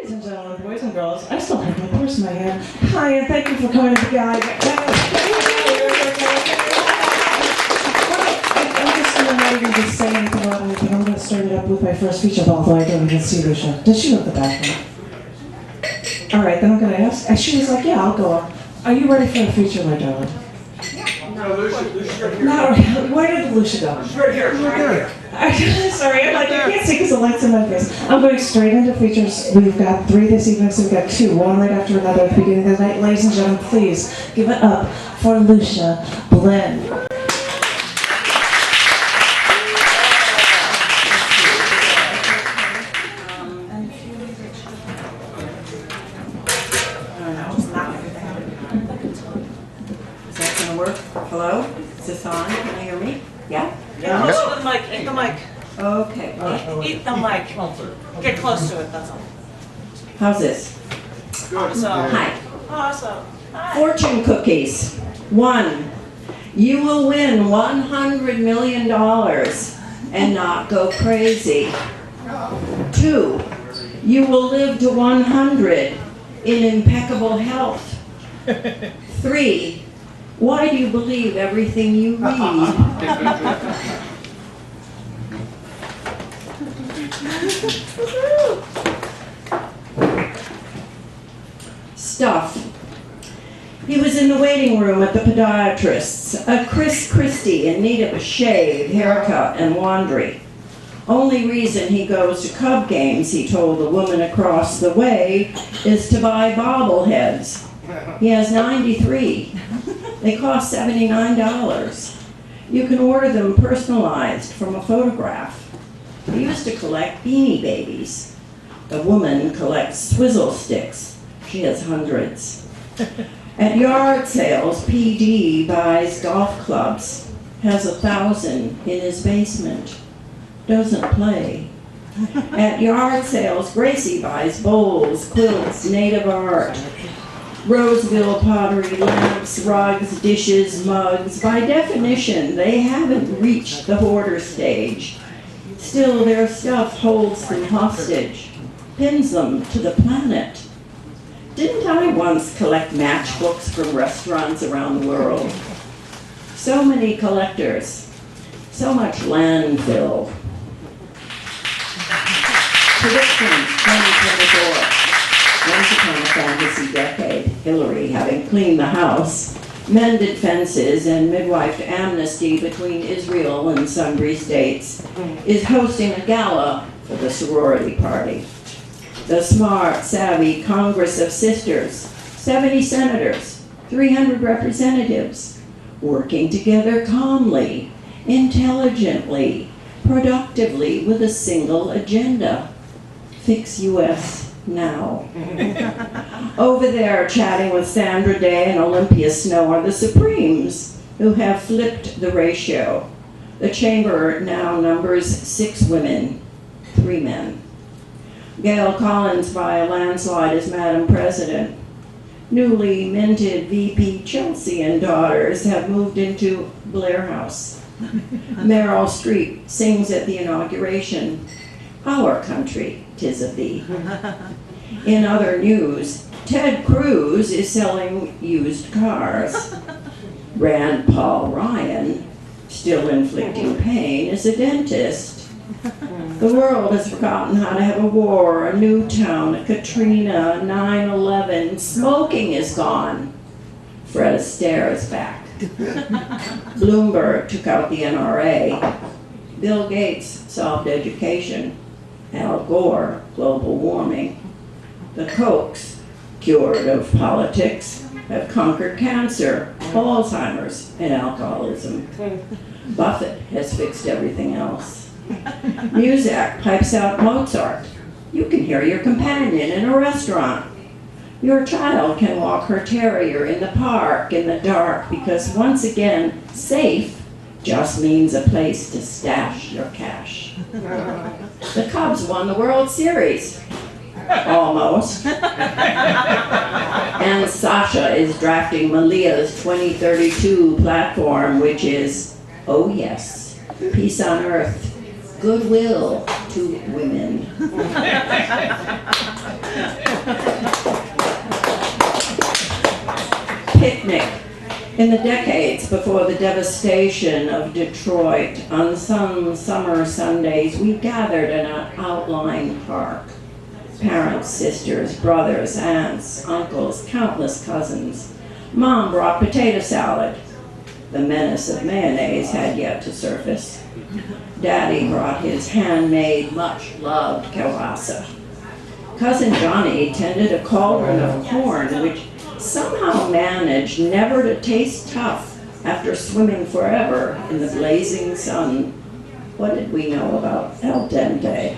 Ladies and gentlemen, boys and girls, I still have my purse in my hand. Hi, and thank you for coming to the guy. I'm just not even going to say anything about anything. I'm going to start it up with my first feature, although I don't even see Lucia. Does she look the background? All right, then I'm going to ask. And she was like, yeah, I'll go up. Are you ready for a feature, my darling? No, Lucia's right here. No, where did Lucia go? She's right here. She's right here. Sorry, I'm like, I can't see because the light's in my face. I'm going straight into features. We've got 3 this evening, so we've got 2, one right after another at the beginning of the night. Ladies and gentlemen, please give it up for Lucia Blinn. Hello? Is this on? Can you hear me? Yeah? Get close to the mic. Eat the mic. Okay. Eat the mic. Get close to it, that's all. How's this? Awesome. Hi. Awesome. Hi. Fortune cookies. 1. You will win $100 million and not go crazy. 2. You will live to 100 in impeccable health. 3. Why do you believe everything you read? Stuff. He was in the waiting room at the podiatrist's, a Chris Christie in need of a shave, haircut, and laundry. Only reason he goes to Cub games, he told the woman across the way, is to buy bobbleheads. He has 93. They cost $79. You can order them personalized from a photograph. He used to collect Beanie Babies. The woman collects swizzle sticks. She has hundreds. At yard sales, PD buys golf clubs, has 1,000 in his basement, doesn't play. At yard sales, Gracie buys bowls, quilts, native art, Roseville pottery, lamps, rugs, dishes, mugs. By definition, they haven't reached the hoarder stage. Still, their stuff holds them hostage, pins them to the planet. Didn't I once collect matchbooks from restaurants around the world? So many collectors, so much landfill. Predictions 2024. Once upon a fantasy decade, Hillary, having cleaned the house, mended fences, and midwifed amnesty between Israel and sundry states, is hosting a gala for the sorority party. The smart, savvy Congress of Sisters, 70 senators, 300 representatives, working together calmly, intelligently, productively with a single agenda: fix U.S. now. Over there, chatting with Sandra Day and Olympia Snow are the Supremes, who have flipped the ratio. The chamber now numbers 6 women, 3 men. Gail Collins by a landslide as Madam President. Newly minted VP Chelsea and daughters have moved into Blair House. Meryl Streep sings at the inauguration, "Our country, 'tis of thee." In other news, Ted Cruz is selling used cars. Rand Paul Ryan, still inflicting pain, is a dentist. The world has forgotten how to have a war, a Newtown, a Katrina, 9/11. Smoking is gone. Fred Astaire is back. Bloomberg took out the NRA. Bill Gates solved education. Al Gore, global warming. The Kochs, cured of politics, have conquered cancer, Alzheimer's, and alcoholism. Buffett has fixed everything else. Muzak pipes out Mozart. You can hear your companion in a restaurant. Your child can walk her terrier in the park in the dark because, once again, safe just means a place to stash your cash. The Cubs won the World Series. Almost. And Sasha is drafting Malia's 2032 platform, which is, oh yes, peace on earth, goodwill to women. Picnic. In the decades before the devastation of Detroit, on some summer Sundays, we gathered in an outlying park. Parents, sisters, brothers, aunts, uncles, countless cousins. Mom brought potato salad. The menace of mayonnaise had yet to surface. Daddy brought his handmade, much-loved kielbasa. Cousin Johnny tended a cauldron of corn, which somehow managed never to taste tough after swimming forever in the blazing sun. What did we know about al dente?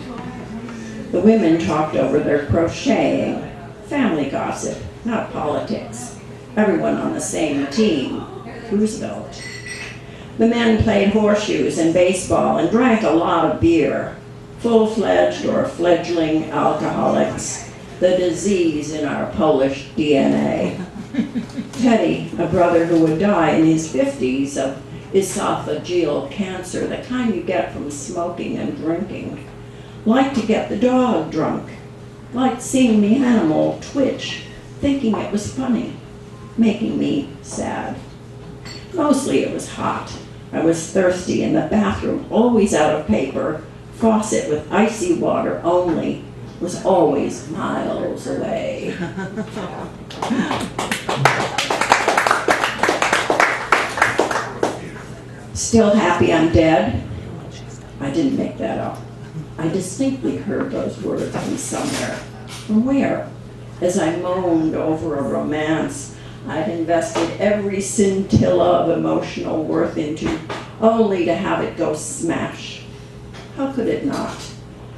The women talked over their crocheting, family gossip, not politics. Everyone on the same team, Roosevelt. The men played horseshoes and baseball and drank a lot of beer, full-fledged or fledgling alcoholics, the disease in our Polish DNA. Teddy, a brother who would die in his 50s of esophageal cancer, the kind you get from smoking and drinking, liked to get the dog drunk, liked seeing the animal twitch, thinking it was funny, making me sad. Mostly it was hot. I was thirsty in the bathroom, always out of paper, faucet with icy water only, was always miles away. Still happy I'm dead? I didn't make that up. I distinctly heard those words from somewhere. From where? As I moaned over a romance I'd invested every scintilla of emotional worth into, only to have it go smash. How could it not?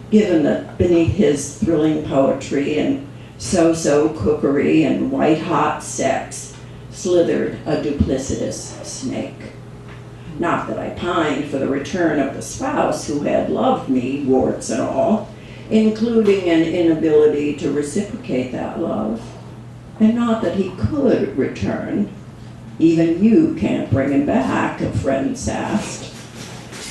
Given that beneath his thrilling poetry and so-so cookery and white-hot sex slithered a duplicitous snake. Not that I pined for the return of the spouse who had loved me, warts and all, including an inability to reciprocate that love. And not that he could return. Even you can't bring him back, a friend sassed.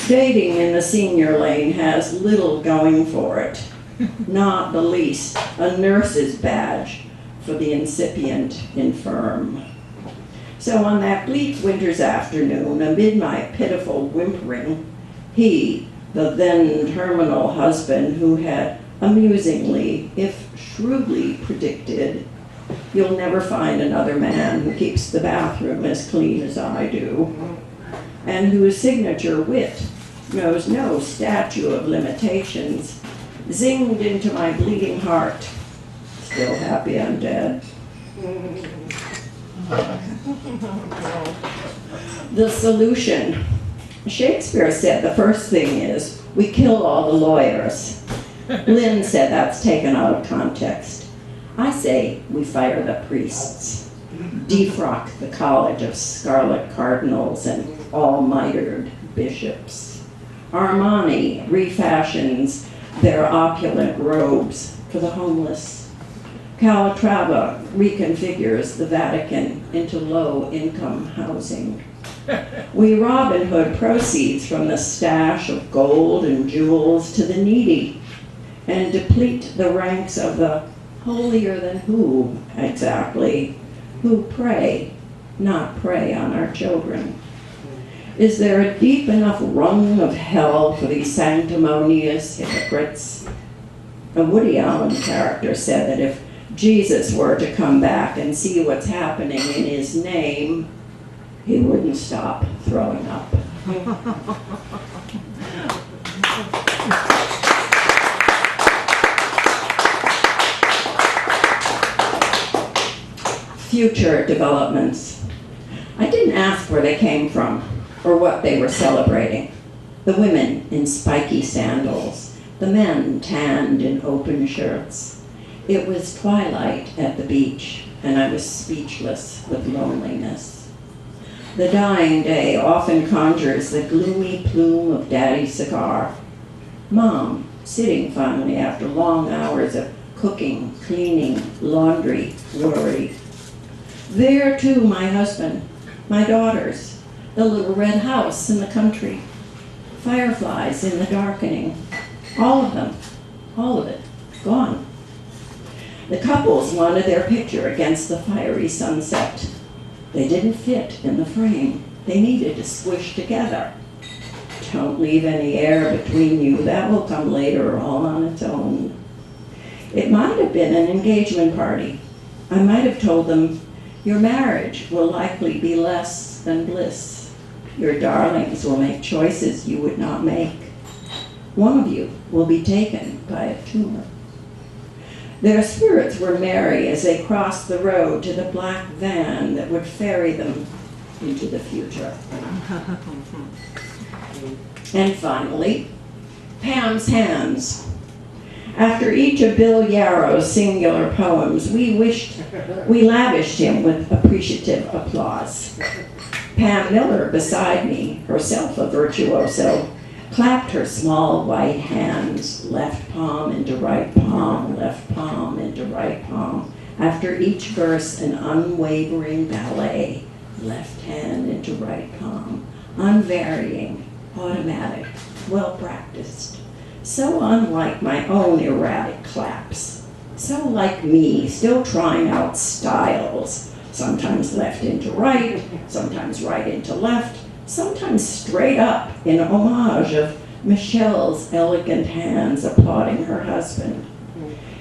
Dating in the senior lane has little going for it, not the least a nurse's badge for the incipient infirm. So on that bleak winter's afternoon, amid my pitiful whimpering, he, the then terminal husband who had amusingly, if shrewdly predicted, "You'll never find another man who keeps the bathroom as clean as I do," and whose signature wit knows no statute of limitations, zinged into my bleeding heart. Still happy I'm dead. The solution. Shakespeare said the first thing is, we kill all the lawyers. Blinn said that's taken out of context. I say we fire the priests, defrock the college of scarlet cardinals and all-mitered bishops. Armani refashions their opulent robes for the homeless. Calatrava reconfigures the Vatican into low-income housing. We Robin Hood proceeds from the stash of gold and jewels to the needy and deplete the ranks of the holier than who, exactly, who pray, not prey on our children. Is there a deep enough rung of hell for these sanctimonious hypocrites? A Woody Allen character said that if Jesus were to come back and see what's happening in his name, he wouldn't stop throwing up. Future developments. I didn't ask where they came from or what they were celebrating. The women in spiky sandals, the men tanned in open shirts. It was twilight at the beach, and I was speechless with loneliness. The dying day often conjures the gloomy plume of Daddy's cigar. Mom, sitting finally after long hours of cooking, cleaning, laundry, worry. There too my husband, my daughters, the little red house in the country, fireflies in the darkening, all of them, all of it, gone. The couples wanted their picture against the fiery sunset. They didn't fit in the frame. They needed to squish together. Don't leave any air between you. That will come later all on its own. It might have been an engagement party. I might have told them, your marriage will likely be less than bliss. Your darlings will make choices you would not make. One of you will be taken by a tumor. Their spirits were merry as they crossed the road to the black van that would ferry them into the future. And finally, Pam's hands. After each of Bill Yarrow's singular poems, we lavished him with appreciative applause. Pam Miller beside me, herself a virtuoso, clapped her small white hands, left palm into right palm, left palm into right palm. After each verse, an unwavering ballet, left hand into right palm, unvarying, automatic, well practiced. So unlike my own erratic claps, so like me, still trying out styles, sometimes left into right, sometimes right into left, sometimes straight up in homage of Michelle's elegant hands applauding her husband.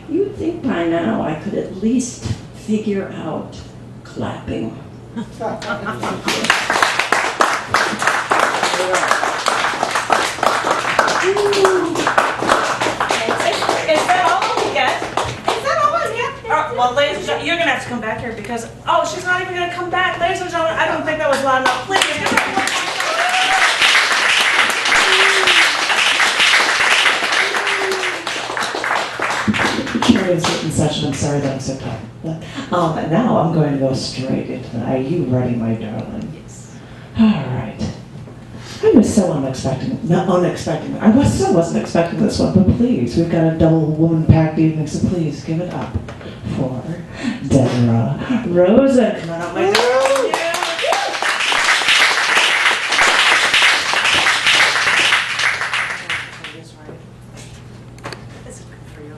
You'd think by now I could at least figure out clapping. Is that all we get? Is that all we get? Well, ladies and gentlemen, you're gonna have to come back here because, oh, she's not even gonna come back. Ladies and gentlemen, I don't think that was loud enough. Please, give her a warm Cherry's written session, I'm sorry that I'm so tired. But now I'm going to go straight into the, are you ready, my darling? Yes. All right. I was so unexpected. I wasn't expecting this one, but please, we've got a double woman-packed evening, so please give it up for Debroah Rosen. Come on up, my darling. This is good for you.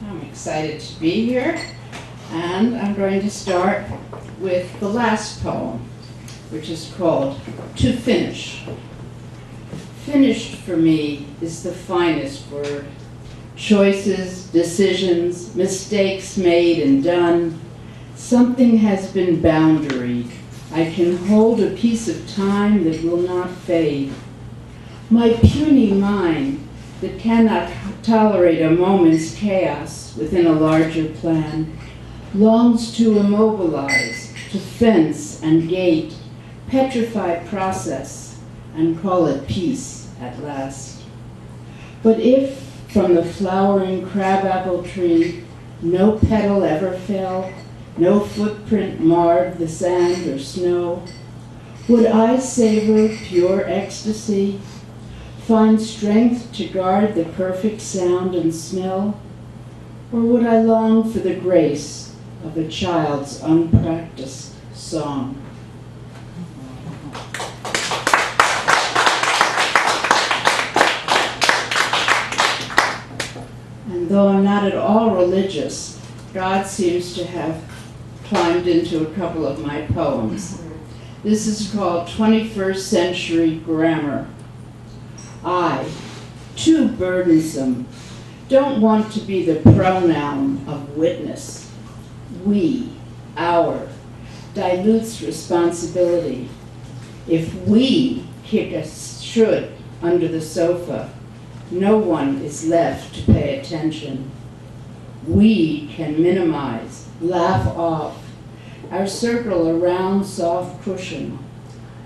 I'm excited to be here, and I'm going to start with the last poem, which is called To Finish. Finished for me is the finest word. Choices, decisions, mistakes made and done. Something has been boundaried. I can hold a piece of time that will not fade. My puny mind that cannot tolerate a moment's chaos within a larger plan longs to immobilize, to fence and gate, petrify process, and call it peace at last. But if from the flowering crabapple tree no petal ever fell, no footprint marred the sand or snow, would I savor pure ecstasy, find strength to guard the perfect sound and smell, or would I long for the grace of a child's unpracticed song? And though I'm not at all religious, God seems to have climbed into a couple of my poems. This is called 21st Century Grammar. I, too burdensome, don't want to be the pronoun of witness. We, our, dilutes responsibility. If we kick a should under the sofa, no one is left to pay attention. We can minimize, laugh off, our circle around soft cushion.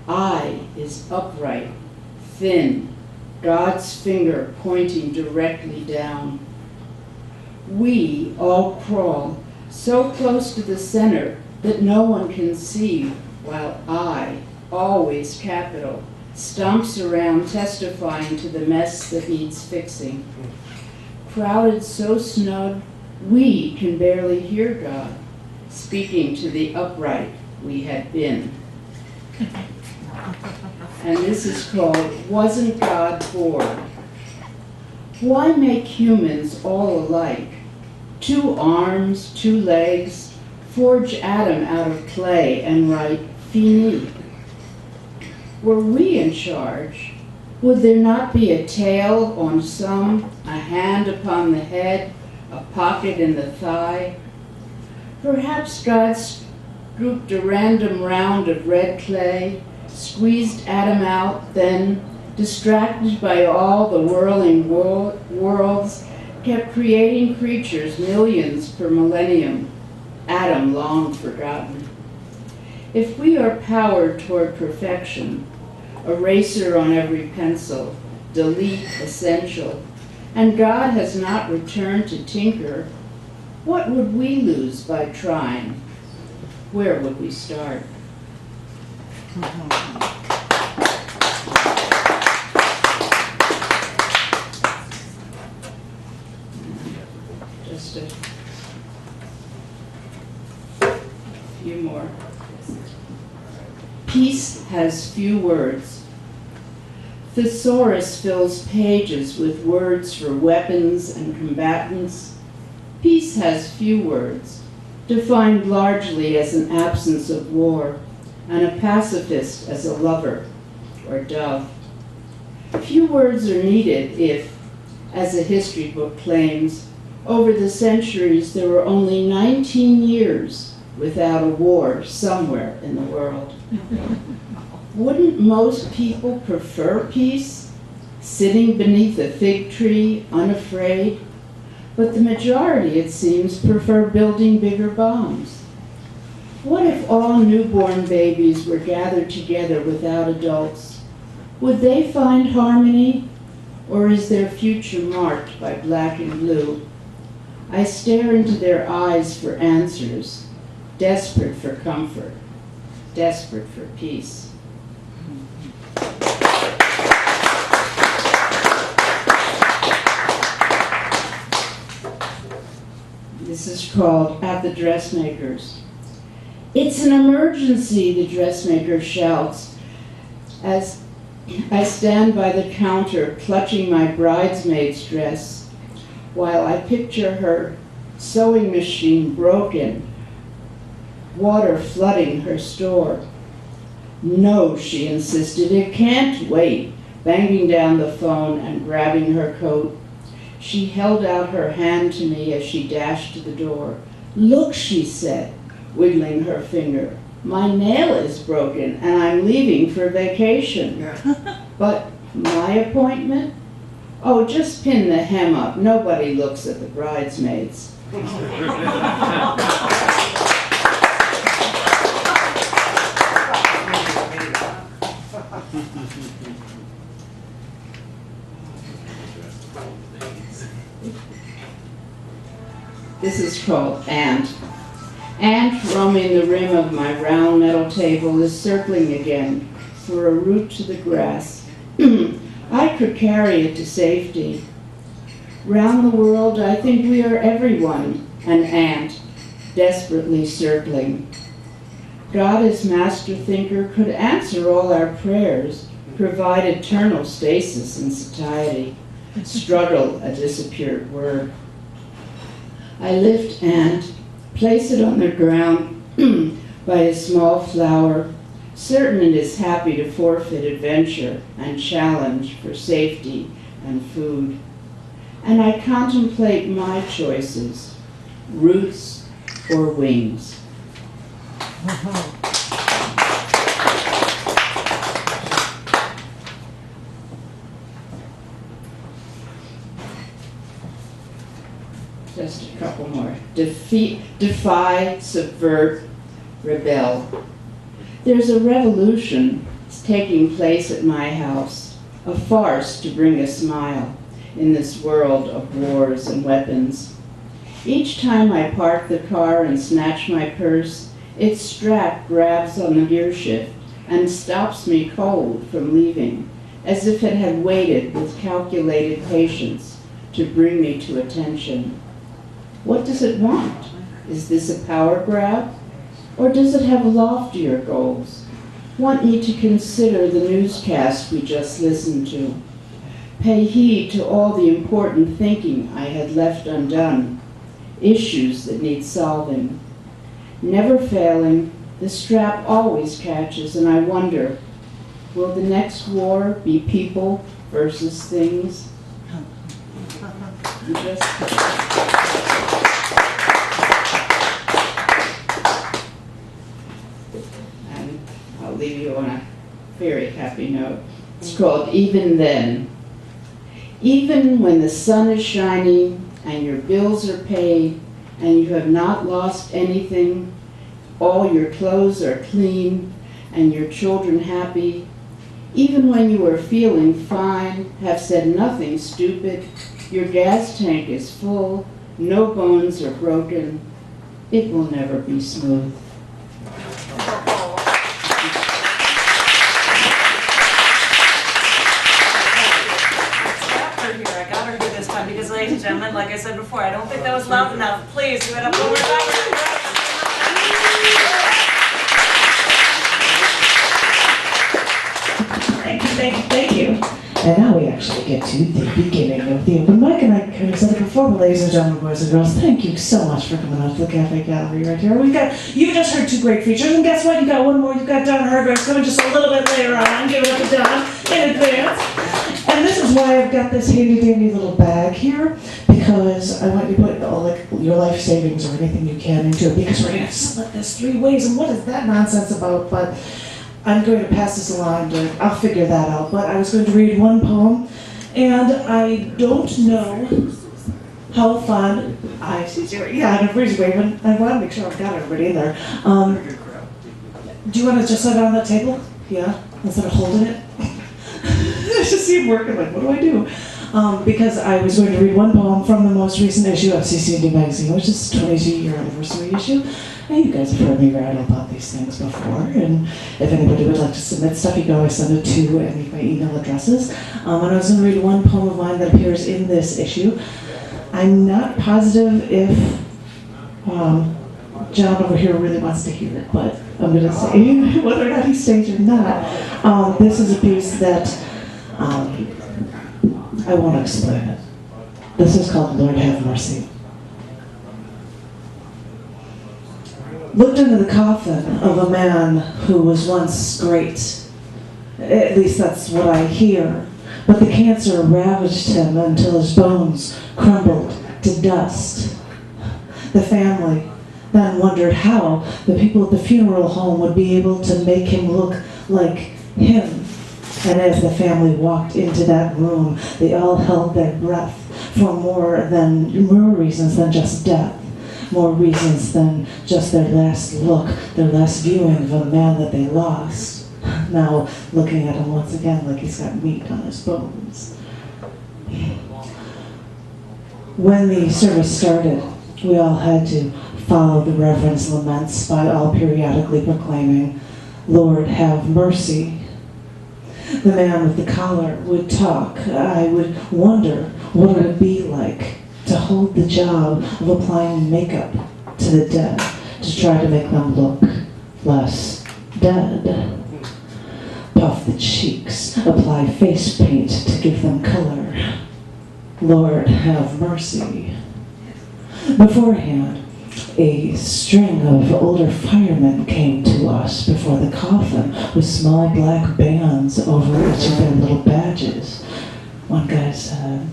I is upright, thin, God's finger pointing directly down. We all crawl so close to the center that no one can see, while I, always capital, stomps around testifying to the mess that needs fixing. Crowded so snug, we can barely hear God, speaking to the upright we had been. And this is called Wasn't God Bored? Why make humans all alike? 2 arms, 2 legs, forge Adam out of clay and write fini. Were we in charge, would there not be a tail on some, a hand upon the head, a pocket in the thigh? Perhaps God scooped a random round of red clay, squeezed Adam out, then, distracted by all the whirling worlds, kept creating creatures millions per millennium, Adam long forgotten. If we are powered toward perfection, eraser on every pencil, delete essential, and God has not returned to tinker, what would we lose by trying? Where would we start? Just a few more. Peace has few words. Thesaurus fills pages with words for weapons and combatants. Peace has few words, defined largely as an absence of war, and a pacifist as a lover or dove. Few words are needed if, as a history book claims, over the centuries there were only 19 years without a war somewhere in the world. Wouldn't most people prefer peace, sitting beneath a fig tree, unafraid? But the majority, it seems, prefer building bigger bombs. What if all newborn babies were gathered together without adults? Would they find harmony, or is their future marked by black and blue? I stare into their eyes for answers, desperate for comfort, desperate for peace. This is called At the Dressmaker's. It's an emergency, the dressmaker shouts, as I stand by the counter clutching my bridesmaid's dress, while I picture her sewing machine broken, water flooding her store. No, she insisted, it can't wait, banging down the phone and grabbing her coat. She held out her hand to me as she dashed to the door. Look, she said, wiggling her finger. My nail is broken and I'm leaving for vacation. But my appointment? Oh, just pin the hem up. Nobody looks at the bridesmaids. This is called Ant. Ant, roaming the rim of my round metal table, is circling again for a route to the grass. I could carry it to safety. Round the world, I think we are everyone an ant, desperately circling. God as master thinker could answer all our prayers, provide eternal stasis in satiety, struggle a disappeared word. I lift Ant, place it on the ground by a small flower, certain it is happy to forfeit adventure and challenge for safety and food. And I contemplate my choices, roots or wings. Just a couple more. Defy, subvert, rebel. There's a revolution taking place at my house, a farce to bring a smile in this world of wars and weapons. Each time I park the car and snatch my purse, its strap grabs on the gear shift and stops me cold from leaving, as if it had waited with calculated patience to bring me to attention. What does it want? Is this a power grab? Or does it have loftier goals? want you to consider the newscast we just listened to. Pay heed to all the important thinking I had left undone, issues that need solving. Never failing, the strap always catches, and I wonder, will the next war be people versus things? And I'll leave you on a very happy note. It's called Even Then. Even when the sun is shining and your bills are paid and you have not lost anything, all your clothes are clean and your children happy, even when you are feeling fine, have said nothing stupid, your gas tank is full, no bones are broken, it will never be smooth. I got her here this time because, ladies and gentlemen, like I said before, I don't think that was loud enough. Please give it up one more time. Thank you. And now we actually get to the beginning of the open mic, and I kind of said it before, but ladies and gentlemen, boys and girls, thank you so much for coming out to the Cafe Gallery right here. You just heard 2 great features, and guess what? You got one more. You got Don Hargraves coming just a little bit later on. Give it up to Don in advance. And this is why I've got this handy-dandy little bag here, because I want you to put your life savings or anything you can into it, because we're going to split this 3 ways, and what is that nonsense about? But I'm going to pass this along I'll figure that out. But I was going to read one poem, and I don't know how fond I see you. Yeah, and everybody's waving. I want to make sure I've got everybody in there. Do you want to just sit on that table? Yeah, instead of holding it. I just see him working. Like, what do I do? Because I was going to read one poem from the most recent issue of CC&D magazine, which is the 22-year anniversary issue. And you guys have heard me rattle about these things before, and if anybody would like to submit stuff, you can always send it to any of my email addresses. And I was going to read one poem of mine that appears in this issue. I'm not positive if John over here really wants to hear it, but I'm going to say whether or not he's staged or not. This is a piece that I won't explain it. This is called Lord Have Mercy. Looked into the coffin of a man who was once great. At least that's what I hear. But the cancer ravaged him until his bones crumbled to dust. The family then wondered how the people at the funeral home would be able to make him look like him. And as the family walked into that room, they all held their breath for more reasons than just death. More reasons than just their last look, their last viewing of a man that they lost. Now looking at him once again like he's got meat on his bones. When the service started, we all had to follow the Reverend's laments by all periodically proclaiming, "Lord, have mercy." The man with the collar would talk. I would wonder what it would be like to hold the job of applying makeup to the dead to try to make them look less dead. Puff the cheeks, apply face paint to give them color. Lord, have mercy. Beforehand, a string of older firemen came to us before the coffin with small black bands over each of their little badges. One guy said,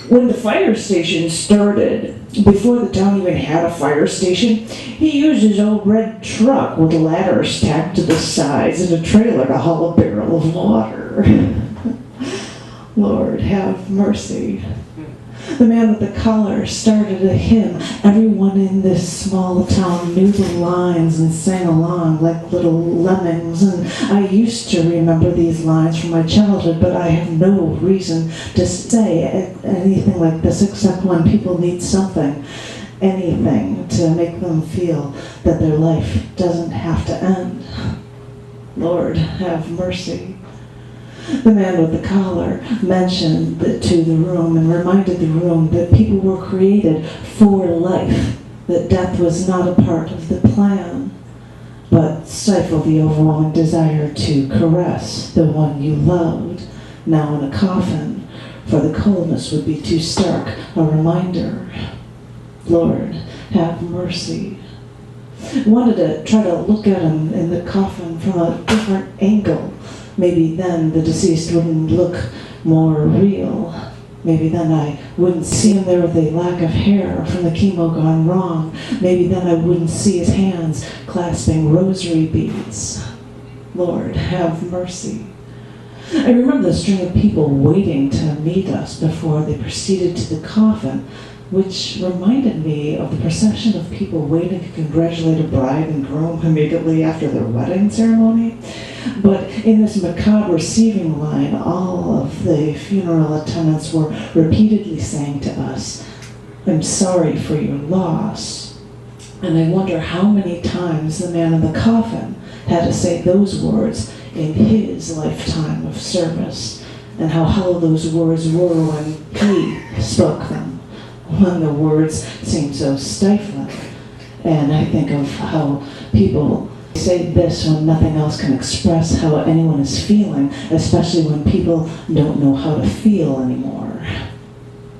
"When the fire station started, before the town even had a fire station, he used his old red truck with ladders tacked to the sides and a trailer to haul a barrel of water." Lord, have mercy. The man with the collar started a hymn. Everyone in this small town knew the lines and sang along like little lemmings. And I used to remember these lines from my childhood, but I have no reason to say anything like this except when people need something, anything to make them feel that their life doesn't have to end. Lord, have mercy. The man with the collar mentioned to the room and reminded the room that people were created for life, that death was not a part of the plan. but stifle the overwhelming desire to caress the one you loved, now in a coffin, for the coldness would be too stark a reminder. Lord, have mercy. Wanted to try to look at him in the coffin from a different angle. Maybe then the deceased wouldn't look more real. Maybe then I wouldn't see him there with a lack of hair from the chemo gone wrong. Maybe then I wouldn't see his hands clasping rosary beads. Lord, have mercy. I remember the string of people waiting to meet us before they proceeded to the coffin, which reminded me of the procession of people waiting to congratulate a bride and groom immediately after their wedding ceremony. But in this macabre receiving line, all of the funeral attendants were repeatedly saying to us, "I'm sorry for your loss." And I wonder how many times the man in the coffin had to say those words in his lifetime of service, and how hollow those words were when he spoke them, when the words seemed so stifling. And I think of how people say this when nothing else can express how anyone is feeling, especially when people don't know how to feel anymore.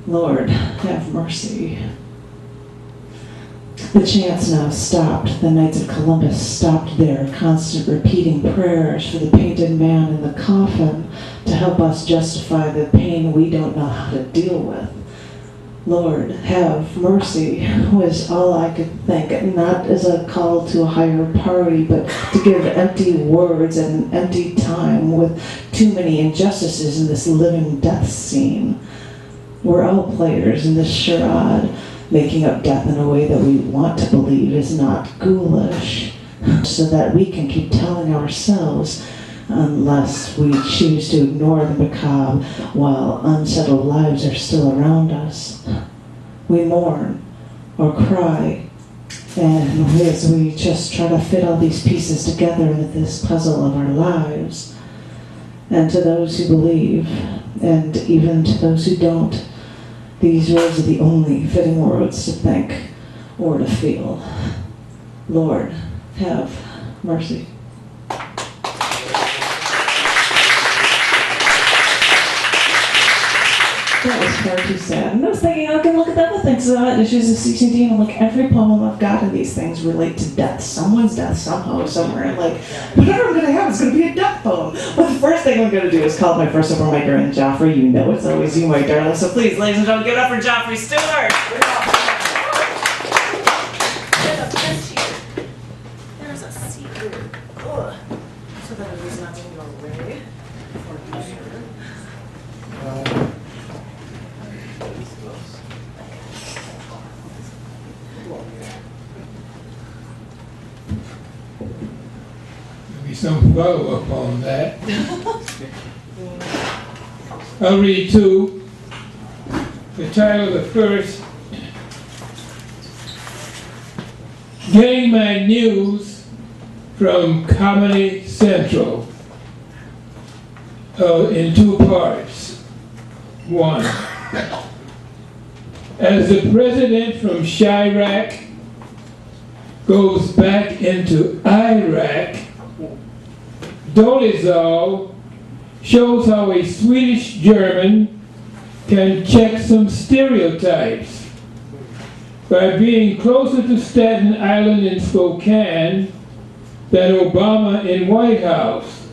Lord, have mercy. The chants now stopped. The Knights of Columbus stopped their constant repeating prayers for the painted man in the coffin to help us justify the pain we don't know how to deal with. Lord, have mercy was all I could think, not as a call to a higher party, but to give empty words at an empty time with too many injustices in this living death scene. We're all players in this charade, making up death in a way that we want to believe is not ghoulish, so that we can keep telling ourselves, unless we choose to ignore the macabre while unsettled lives are still around us. We mourn or cry, and as we just try to fit all these pieces together into this puzzle of our lives. And to those who believe, and even to those who don't, these words are the only fitting words to think or to feel. Lord, have mercy. That was far too sad. And I was thinking, I can look at the other things about issues of CCD, and I'm like, every poem I've got in these things relate to death. Someone's death, somehow, somewhere. And like, whatever I'm going to have is going to be a death poem. But the first thing I'm going to do is call my first over my girl, Joffrey. You know it's always you, my darling. So please, ladies and gentlemen, give it up for Joffrey Stewart. There's a seat here. Ugh. So that it is not going to go away. Maybe some follow-up on that. I'll read two. The title of the first, Getting My News from Comedy Central, in two parts. One, as the president from Chirac goes back into Iraq, Dolezal shows how a Swedish German can check some stereotypes by being closer to Staten Island in Spokane than Obama in White House,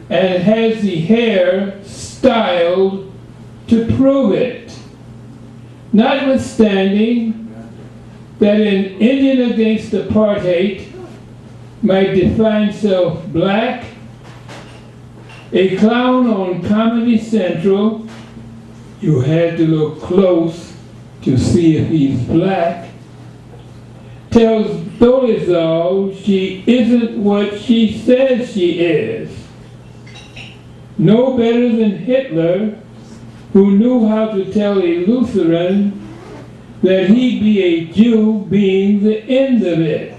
and has the hair styled to prove it. Notwithstanding that in Indian Against Apartheid might define self black, a clown on Comedy Central, you had to look close to see if he's black, tells Dolezal she isn't what she says she is. No better than Hitler, who knew how to tell a Lutheran that he'd be a Jew being the end of it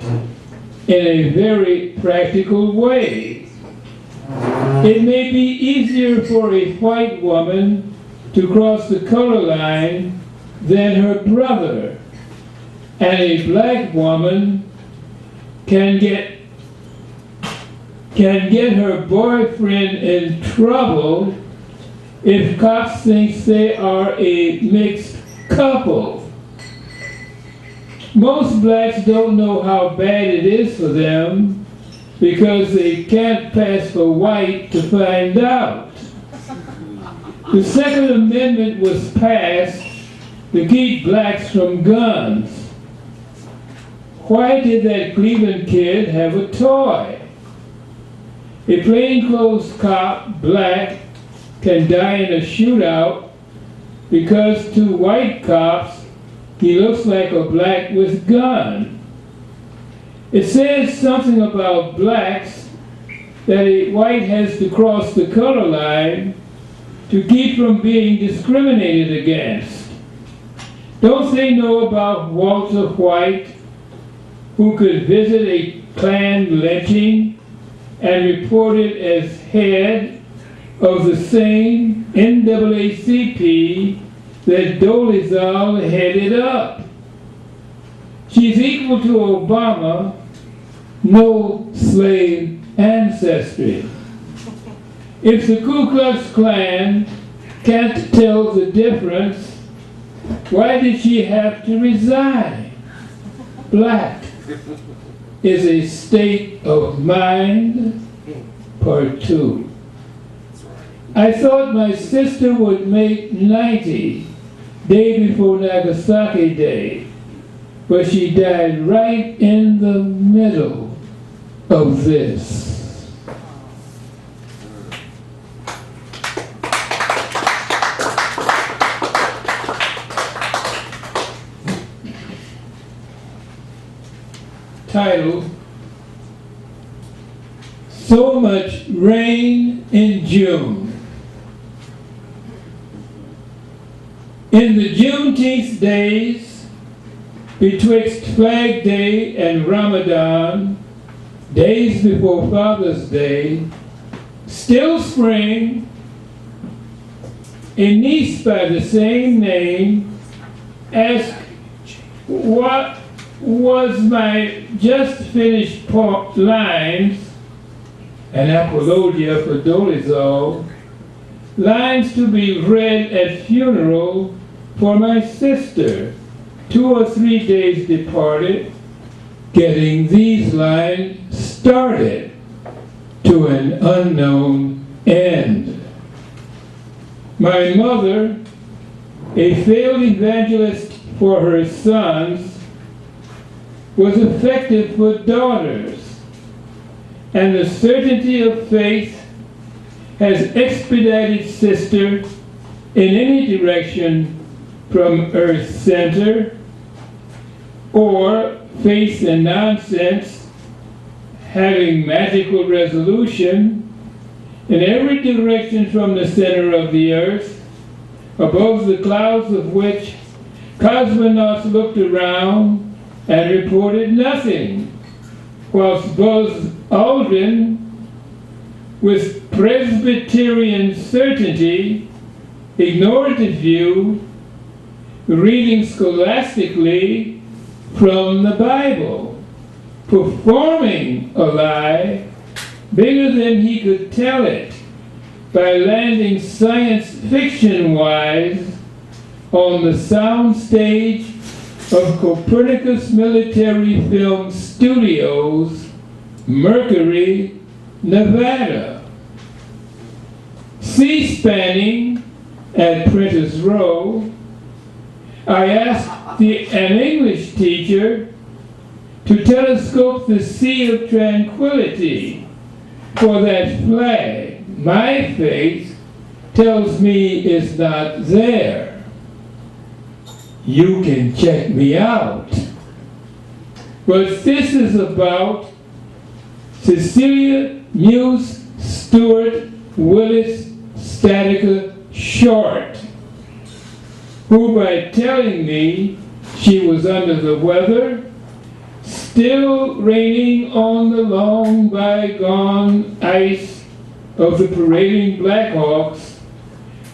in a very practical way. It may be easier for a white woman to cross the color line than her brother, and a black woman can get can get her boyfriend in trouble if cops think they are a mixed couple. Most blacks don't know how bad it is for them because they can't pass for white to find out. The Second Amendment was passed to keep blacks from guns. Why did that Cleveland kid have a toy? A plainclothes cop, black, can die in a shootout because to white cops, he looks like a black with gun. It says something about blacks that a white has to cross the color line to keep from being discriminated against. Don't they know about Walter White, who could visit a Klan lynching and reported as head of the same NAACP that Dolezal headed up? She's equal to Obama, no slave ancestry. If the Ku Klux Klan can't tell the difference, why did she have to resign? Black is a state of mind, part 2. I thought my sister would make 90, day before Nagasaki Day, but she died right in the middle of this. Title, So Much Rain in June. In the Juneteenth days, betwixt Flag Day and Ramadan, days before Father's Day, still spring, a niece by the same name asked what was my just finished lines, an apologia for Dolezal, lines to be read at funeral for my sister, 2 or 3 days departed, getting these lines started to an unknown end. My mother, a failed evangelist for her sons, was effective for daughters, and the certainty of faith has expedited sister in any direction from Earth's center, or faith and nonsense having magical resolution in every direction from the center of the Earth, above the clouds of which cosmonauts looked around and reported nothing, whilst Buzz Aldrin, with Presbyterian certainty, ignored the view, reading scholastically from the Bible, performing a lie bigger than he could tell it by landing science fiction-wise on the sound stage of Copernicus Military Film Studios, Mercury, Nevada. C-spanning at Prentice Row, I asked an English teacher to telescope the Sea of Tranquility for that flag my faith tells me is not there. You can check me out. But this is about Cecilia Muse Stewart Willis Statica Short, who by telling me she was under the weather, still raining on the long bygone ice of the parading Blackhawks,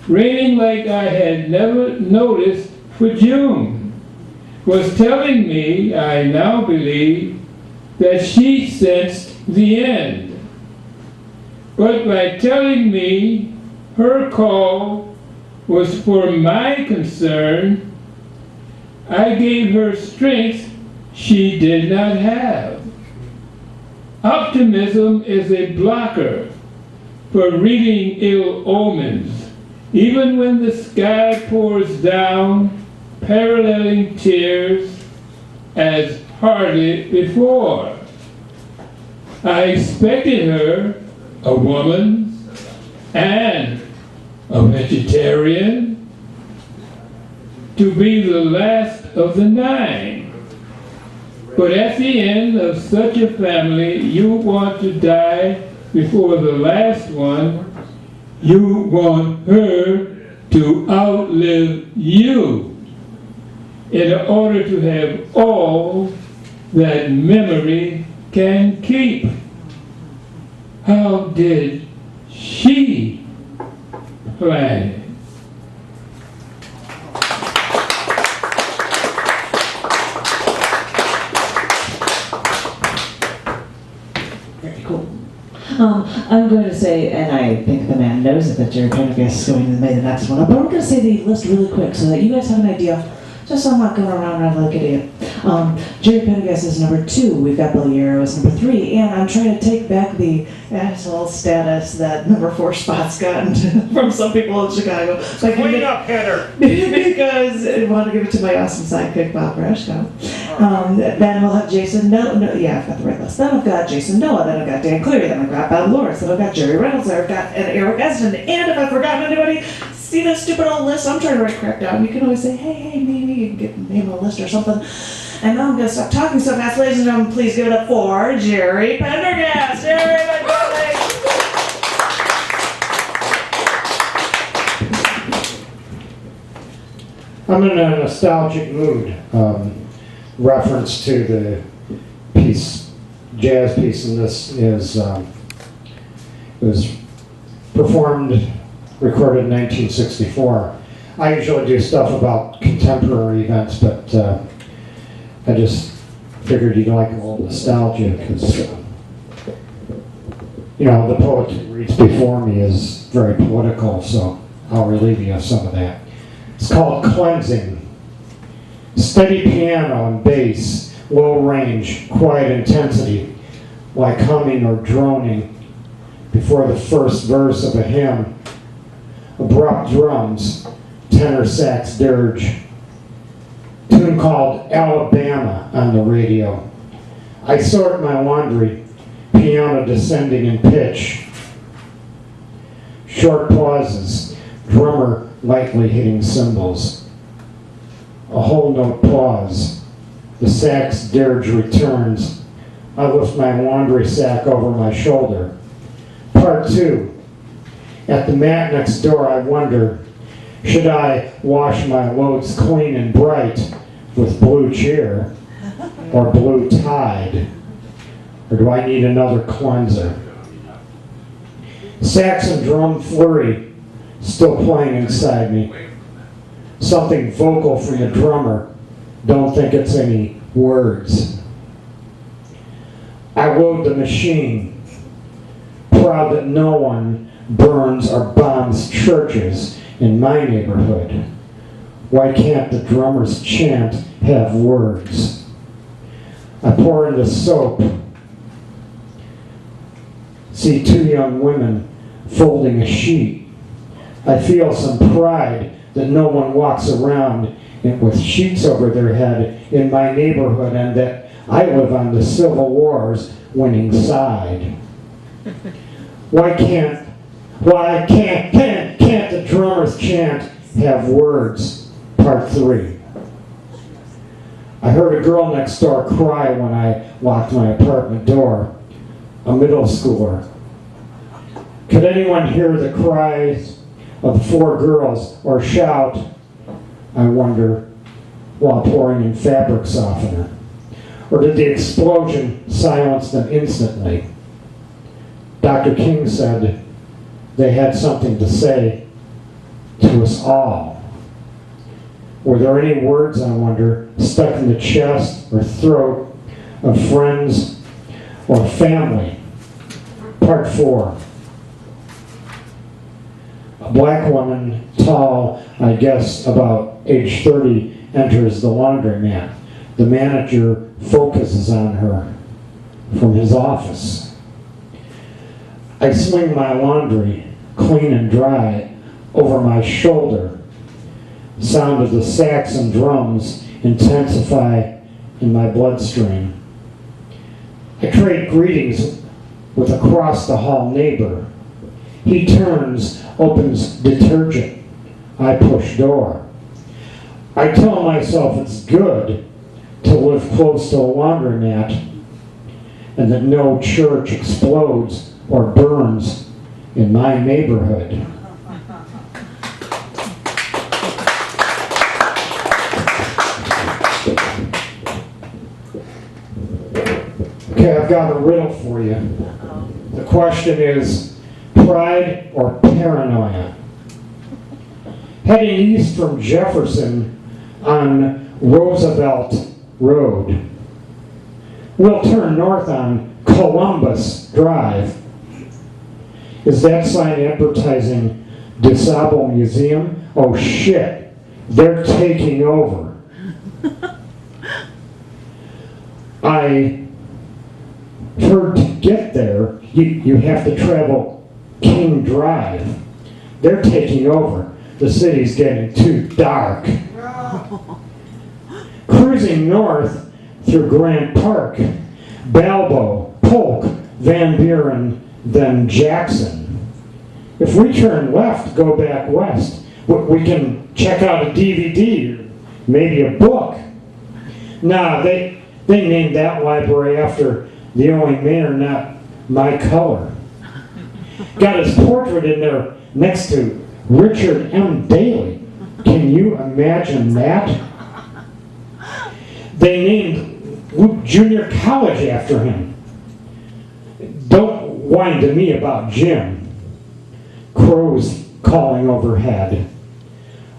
raining like I had never noticed for June, was telling me, I now believe, that she sensed the end. but by telling me her call was for my concern, I gave her strength she did not have. Optimism is a blocker for reading ill omens, even when the sky pours down paralleling tears as hardly before. I expected her, a woman and a vegetarian, to be the last of the 9. But at the end of such a family, you want to die before the last one. You want her to outlive you in order to have all that memory can keep. How did she plan it? Very cool. I'm going to say, and I think the man knows it, that Jerry Pendergast is going to be the next one up, but I'm going to say the list really quick so that you guys have an idea, just so I'm not going around like an idiot. Jerry Pendergast is number 2. We've got Bill Yarrow as number 3, and I'm trying to take back the asshole status that number 4 spot's gotten from some people in Chicago. Like, Clean up, Heather. because I want to give it to my awesome sidekick, Bob Rashko. Then we'll have Jason yeah, I've got the right list. Then I've got Jason Noah, then I've got Dan Cleary, then I've got Bob Lawrence, then I've got Jerry Reynolds, then I've got Eric Eston, and if I've forgotten anybody, see this stupid old list? I'm trying to write crap down. You can always say, hey, maybe you can get the name of a list or something. And now I'm going to stop talking so fast. Ladies and gentlemen, please give it up for Jerry Pendergast. Jerry, everybody! I'm in a nostalgic mood. Reference to the piece, jazz piece in this is, it was performed, recorded in 1964. I usually do stuff about contemporary events, but I just figured you'd like a little nostalgia because, you know, the poet who reads before me is very political, so I'll relieve you of some of that. It's called Cleansing. Steady piano and bass, low range, quiet intensity, like humming or droning before the first verse of a hymn. Abrupt drums, tenor sax dirge. Tune called Alabama on the radio. I sort my laundry, piano descending in pitch. Short pauses, drummer lightly hitting cymbals. A whole note pause. The sax dirge returns. I lift my laundry sack over my shoulder. Part 2. At the mat next door, I wonder, should I wash my loads clean and bright with blue cheer or blue tide? Or do I need another cleanser? Sax and drum flurry still playing inside me. Something vocal from the drummer. Don't think it's any words. I load the machine, proud that no one burns or bombs churches in my neighborhood. Why can't the drummer's chant have words? I pour in the soap. See 2 young women folding a sheet. I feel some pride that no one walks around with sheets over their head in my neighborhood and that I live on the Civil War's winning side. Why can't the drummer's chant have words? Part 3. I heard a girl next door cry when I locked my apartment door. A middle schooler. Could anyone hear the cries of 4 girls or shout, I wonder, while pouring in fabric softener? Or did the explosion silence them instantly? Dr. King said they had something to say to us all. Were there any words, I wonder, stuck in the chest or throat of friends or family? Part 4. A black woman, tall, I guess about age 30, enters the laundromat. The manager focuses on her from his office. I swing my laundry, clean and dry, over my shoulder. Sound of the sax and drums intensify in my bloodstream. I trade greetings with a across-the-hall neighbor. He turns, opens detergent. I push door. I tell myself it's good to live close to a laundromat and that no church explodes or burns in my neighborhood. Okay, I've got a riddle for you. The question is, pride or paranoia? Heading east from Jefferson on Roosevelt Road. We'll turn north on Columbus Drive. Is that sign advertising DeSable Museum? Oh shit, they're taking over. I heard to get there, you have to travel King Drive. They're taking over. The city's getting too dark. Cruising north through Grant Park, Balbo, Polk, Van Buren, then Jackson. If we turn left, go back west, we can check out a DVD, or maybe a book. Nah, they named that library after the only mayor not my color. Got his portrait in there next to Richard M. Daley. Can you imagine that? They named Luke Junior College after him. Don't whine to me about Jim. Crows calling overhead.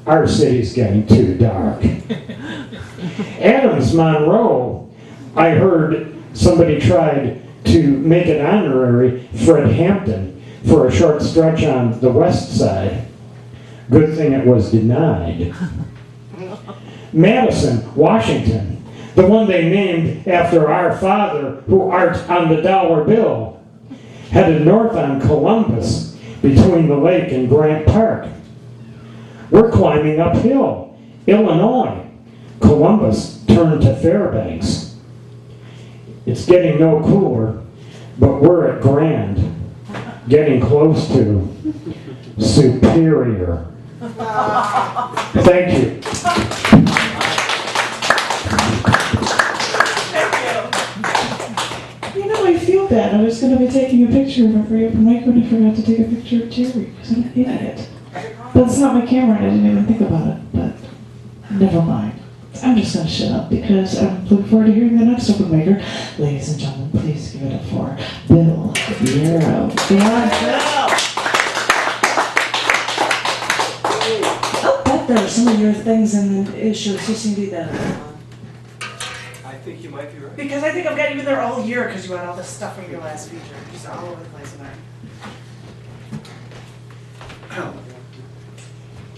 Our city's getting too dark. Adams Monroe, I heard somebody tried to make it honorary Fred Hampton for a short stretch on the west side. Good thing it was denied. Madison, Washington, the one they named after our father who art on the dollar bill, headed north on Columbus between the lake and Grant Park. We're climbing uphill. Illinois, Columbus turned to Fairbanks. It's getting no cooler, but we're at Grand, getting close to Superior. Thank you. You know, I feel bad. I was going to be taking a picture of a free open mic when I forgot to take a picture of Jerry because I'm an idiot. But it's not my camera and I didn't even think about it. But never mind. I'm just going to shut up because I'm looking forward to hearing the next open micer. Ladies and gentlemen, please give it up for Bill Bureau. Oh, bet there are some of your things in the issues. You seem to do that. I think you might be right. Because I think I've got you there all year because you had all this stuff from your last feature. Just all over the place tonight.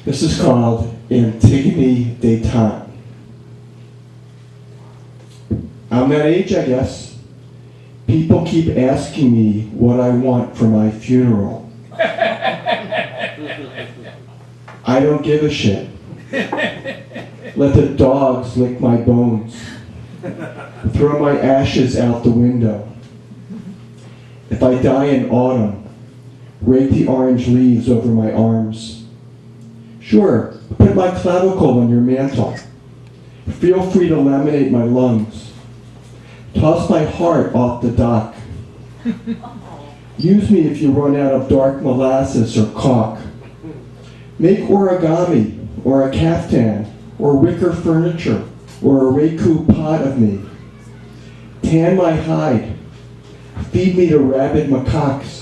This is called Antigone d'État. I'm that age, I guess. People keep asking me what I want for my funeral. I don't give a shit. Let the dogs lick my bones. Throw my ashes out the window. If I die in autumn, rake the orange leaves over my arms. Sure, put my clavicle on your mantle. Feel free to laminate my lungs. Toss my heart off the dock. Use me if you run out of dark molasses or caulk. Make origami, or a caftan, or wicker furniture, or a Reiku pot of me. Tan my hide. Feed me to rabid macaques.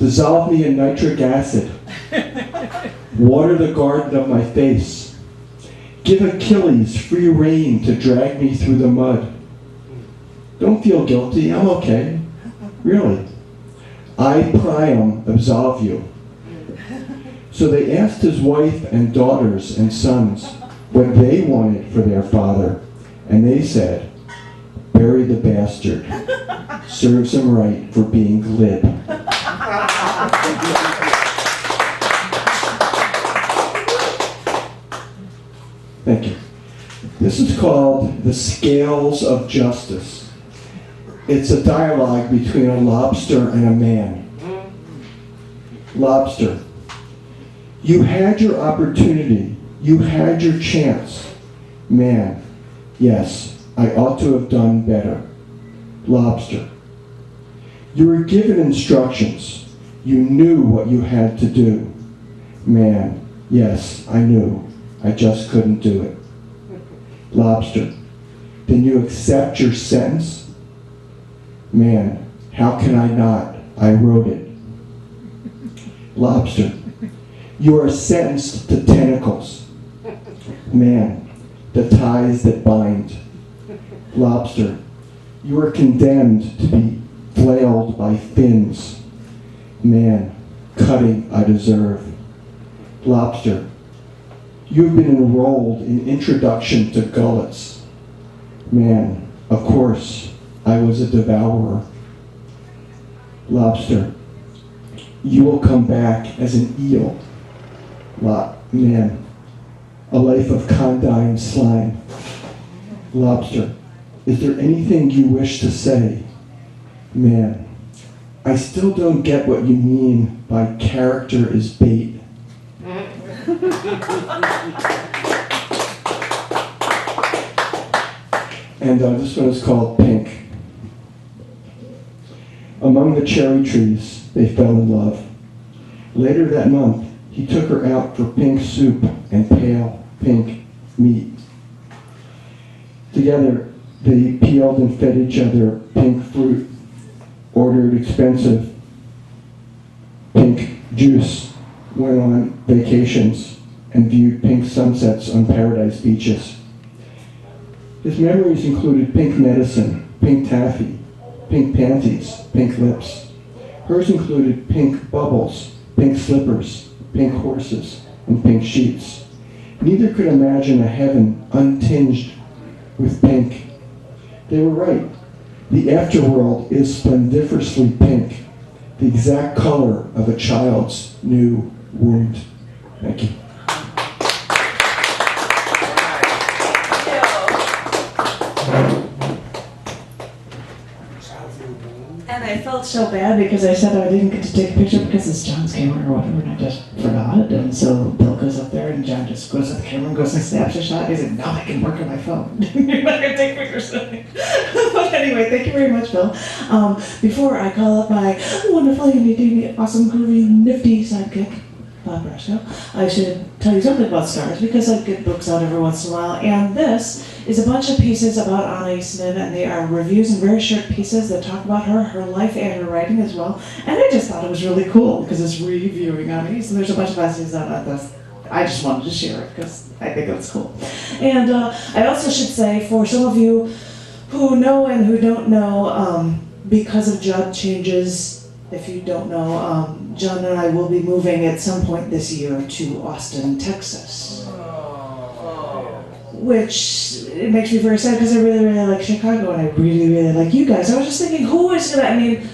Dissolve me in nitric acid. Water the garden of my face. Give Achilles free rein to drag me through the mud. Don't feel guilty, I'm okay. Really. I Priam absolve you. So they asked his wife and daughters and sons what they wanted for their father, and they said, "Bury the bastard. Serves him right for being glib." Thank you. This is called The Scales of Justice. It's a dialogue between a lobster and a man. Lobster, you had your opportunity. You had your chance. Man, yes, I ought to have done better. Lobster, you were given instructions. You knew what you had to do. Man, yes, I knew. I just couldn't do it. Lobster, then you accept your sentence? Man, how can I not? I wrote it. Lobster, you are sentenced to tentacles. Man, the ties that bind. Lobster, you are condemned to be flailed by fins. Man, cutting I deserve. Lobster, you have been enrolled in Introduction to Gullets. Man, of course, I was a devourer. Lobster, you will come back as an eel. Man, a life of condign slime. Lobster, is there anything you wish to say? Man, I still don't get what you mean by character is bait. And this one is called Pink. Among the cherry trees, they fell in love. Later that month, he took her out for pink soup and pale pink meat. Together, they peeled and fed each other pink fruit, ordered expensive pink juice, went on vacations, and viewed pink sunsets on paradise beaches. His memories included pink medicine, pink taffy, pink panties, pink lips. Hers included pink bubbles, pink slippers, pink horses, and pink sheets. Neither could imagine a heaven untinged with pink. They were right. The afterworld is splendiferously pink, the exact color of a child's new wound. Thank you. And I felt so bad because I said I didn't get to take a picture because it's John's camera or whatever, and I just forgot. And so Bill goes up there, and John just goes at the camera and goes and snaps a shot. He said, "Now I can work on my phone." You're not going to take pictures of me. But anyway, thank you very much, Bill. Before I call up my wonderful, unique, awesome, groovy, nifty sidekick, Bob Brasco, I should tell you something about stars because I get books out every once in a while. And this is a bunch of pieces about Anna Eastman, and they are reviews and very short pieces that talk about her life and her writing as well. And I just thought it was really cool because it's reviewing Anna Eastman. There's a bunch of essays on this. I just wanted to share it because I think it's cool. And I also should say, for some of you who know and who don't know, because of job changes, if you don't know, John and I will be moving at some point this year to Austin, Texas. Which it makes me very sad because I really, really like Chicago and I really, really like you guys. I was just thinking, who is gonna, I mean,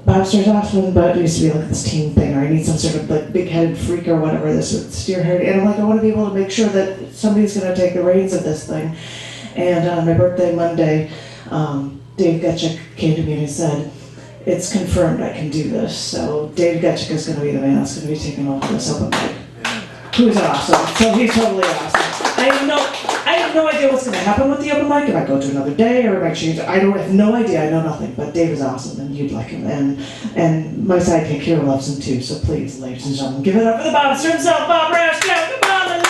Bob starts off with, but it used to be like this team thing, or I need some sort of like big-headed freak or whatever, this would steer her. And I'm like, I want to be able to make sure that somebody's gonna take the reins of this thing. And on my birthday Monday, Dave Getchik came to me and he said, "It's confirmed I can do this." So Dave Getchik is going to be the man that's going to be taking over this open mic. Who's awesome. So he's totally awesome. I have no idea what's going to happen with the open mic. If I go to another day or if I change, I have no idea. I know nothing. But Dave is awesome and you'd like him. And my sidekick here loves him too. So please, ladies and gentlemen, give it up for the Bobster himself, Bob Brasco. Come on, and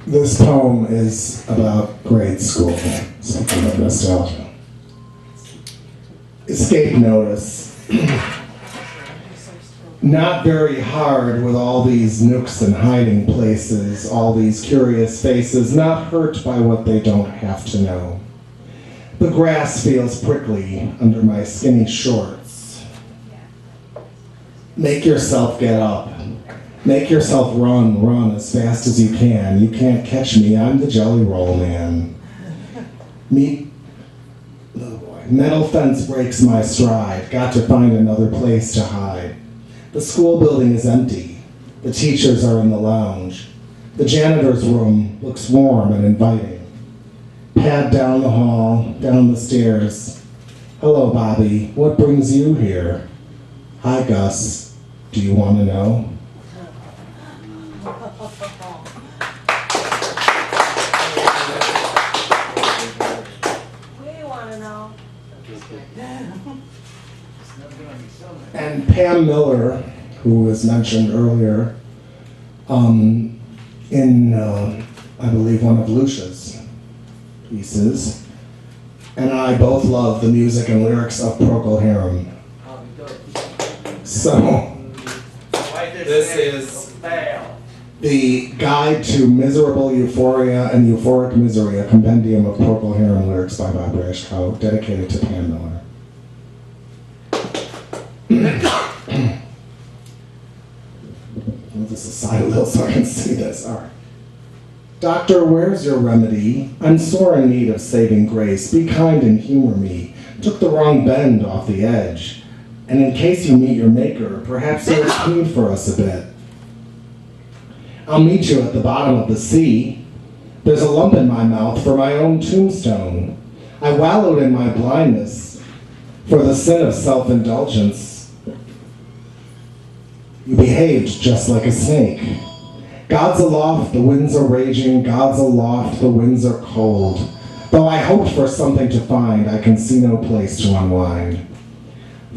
This poem is about grade school, something of nostalgia. Escape notice. Not very hard with all these nooks and hiding places, all these curious faces, not hurt by what they don't have to know. The grass feels prickly under my skinny shorts. Make yourself get up. Make yourself run as fast as you can. You can't catch me, I'm the Jelly Roll Man. Oh boy. Metal fence breaks my stride. Got to find another place to hide. The school building is empty. The teachers are in the lounge. The janitor's room looks warm and inviting. Pad down the hall, down the stairs. Hello, Bobby. What brings you here? Hi, Gus. Do you want to know? We want to know. And Pam Miller, who was mentioned earlier, in, I believe, one of Lucia's pieces, and I both love the music and lyrics of Procol Harum. So, this is the Guide to Miserable Euphoria and Euphoric Misery, a compendium of Procol Harum lyrics by Bob Rashkow, dedicated to Pam Miller. Move this aside a little so I can see this. All right. Doctor, where's your remedy? I'm sore in need of saving grace. Be kind and humor me. Took the wrong bend off the edge. And in case you meet your maker, perhaps you'll plead for us a bit. I'll meet you at the bottom of the sea. There's a lump in my mouth for my own tombstone. I wallowed in my blindness for the sin of self-indulgence. You behaved just like a snake. God's aloft, the winds are raging. God's aloft, the winds are cold. Though I hoped for something to find, I can see no place to unwind.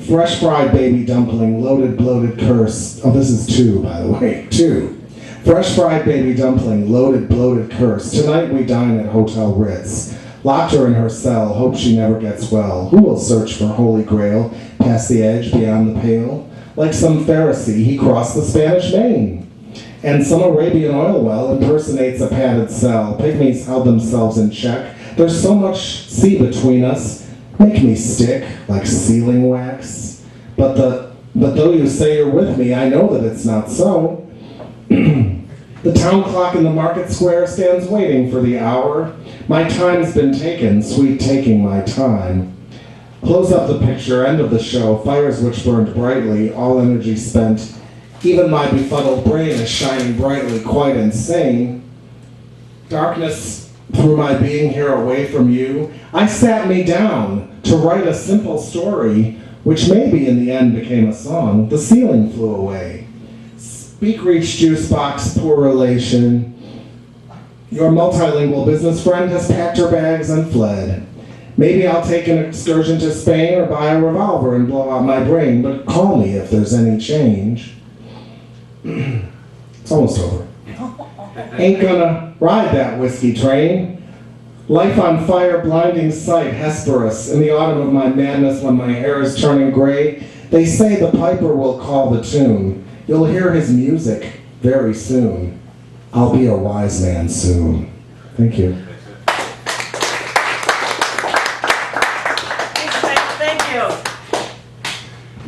Fresh fried baby dumpling, loaded, bloated curse. Oh, this is 2, by the way, 2. Fresh fried baby dumpling, loaded, bloated curse. Tonight we dine at Hotel Ritz. Locked her in her cell, hope she never gets well. Who will search for Holy Grail, past the edge, beyond the pale? Like some Pharisee, he crossed the Spanish Main. And some Arabian oil well impersonates a padded cell. Pygmies held themselves in check. There's so much sea between us. Make me stick like sealing wax. But though you say you're with me, I know that it's not so. The town clock in the market square stands waiting for the hour. My time's been taken, sweet taking my time. Close up the picture, end of the show, fires which burned brightly, all energy spent. Even my befuddled brain is shining brightly, quite insane. Darkness through my being here away from you, I sat me down to write a simple story, which maybe in the end became a song. The ceiling flew away. Speak reach juice box, poor relation. Your multilingual business friend has packed her bags and fled. Maybe I'll take an excursion to Spain or buy a revolver and blow out my brain, but call me if there's any change. It's almost over. Ain't gonna ride that whiskey train. Life on fire, blinding sight, Hesperus. In the autumn of my madness when my hair is turning gray, they say the piper will call the tune. You'll hear his music very soon. I'll be a wise man soon. Thank you. Thank you.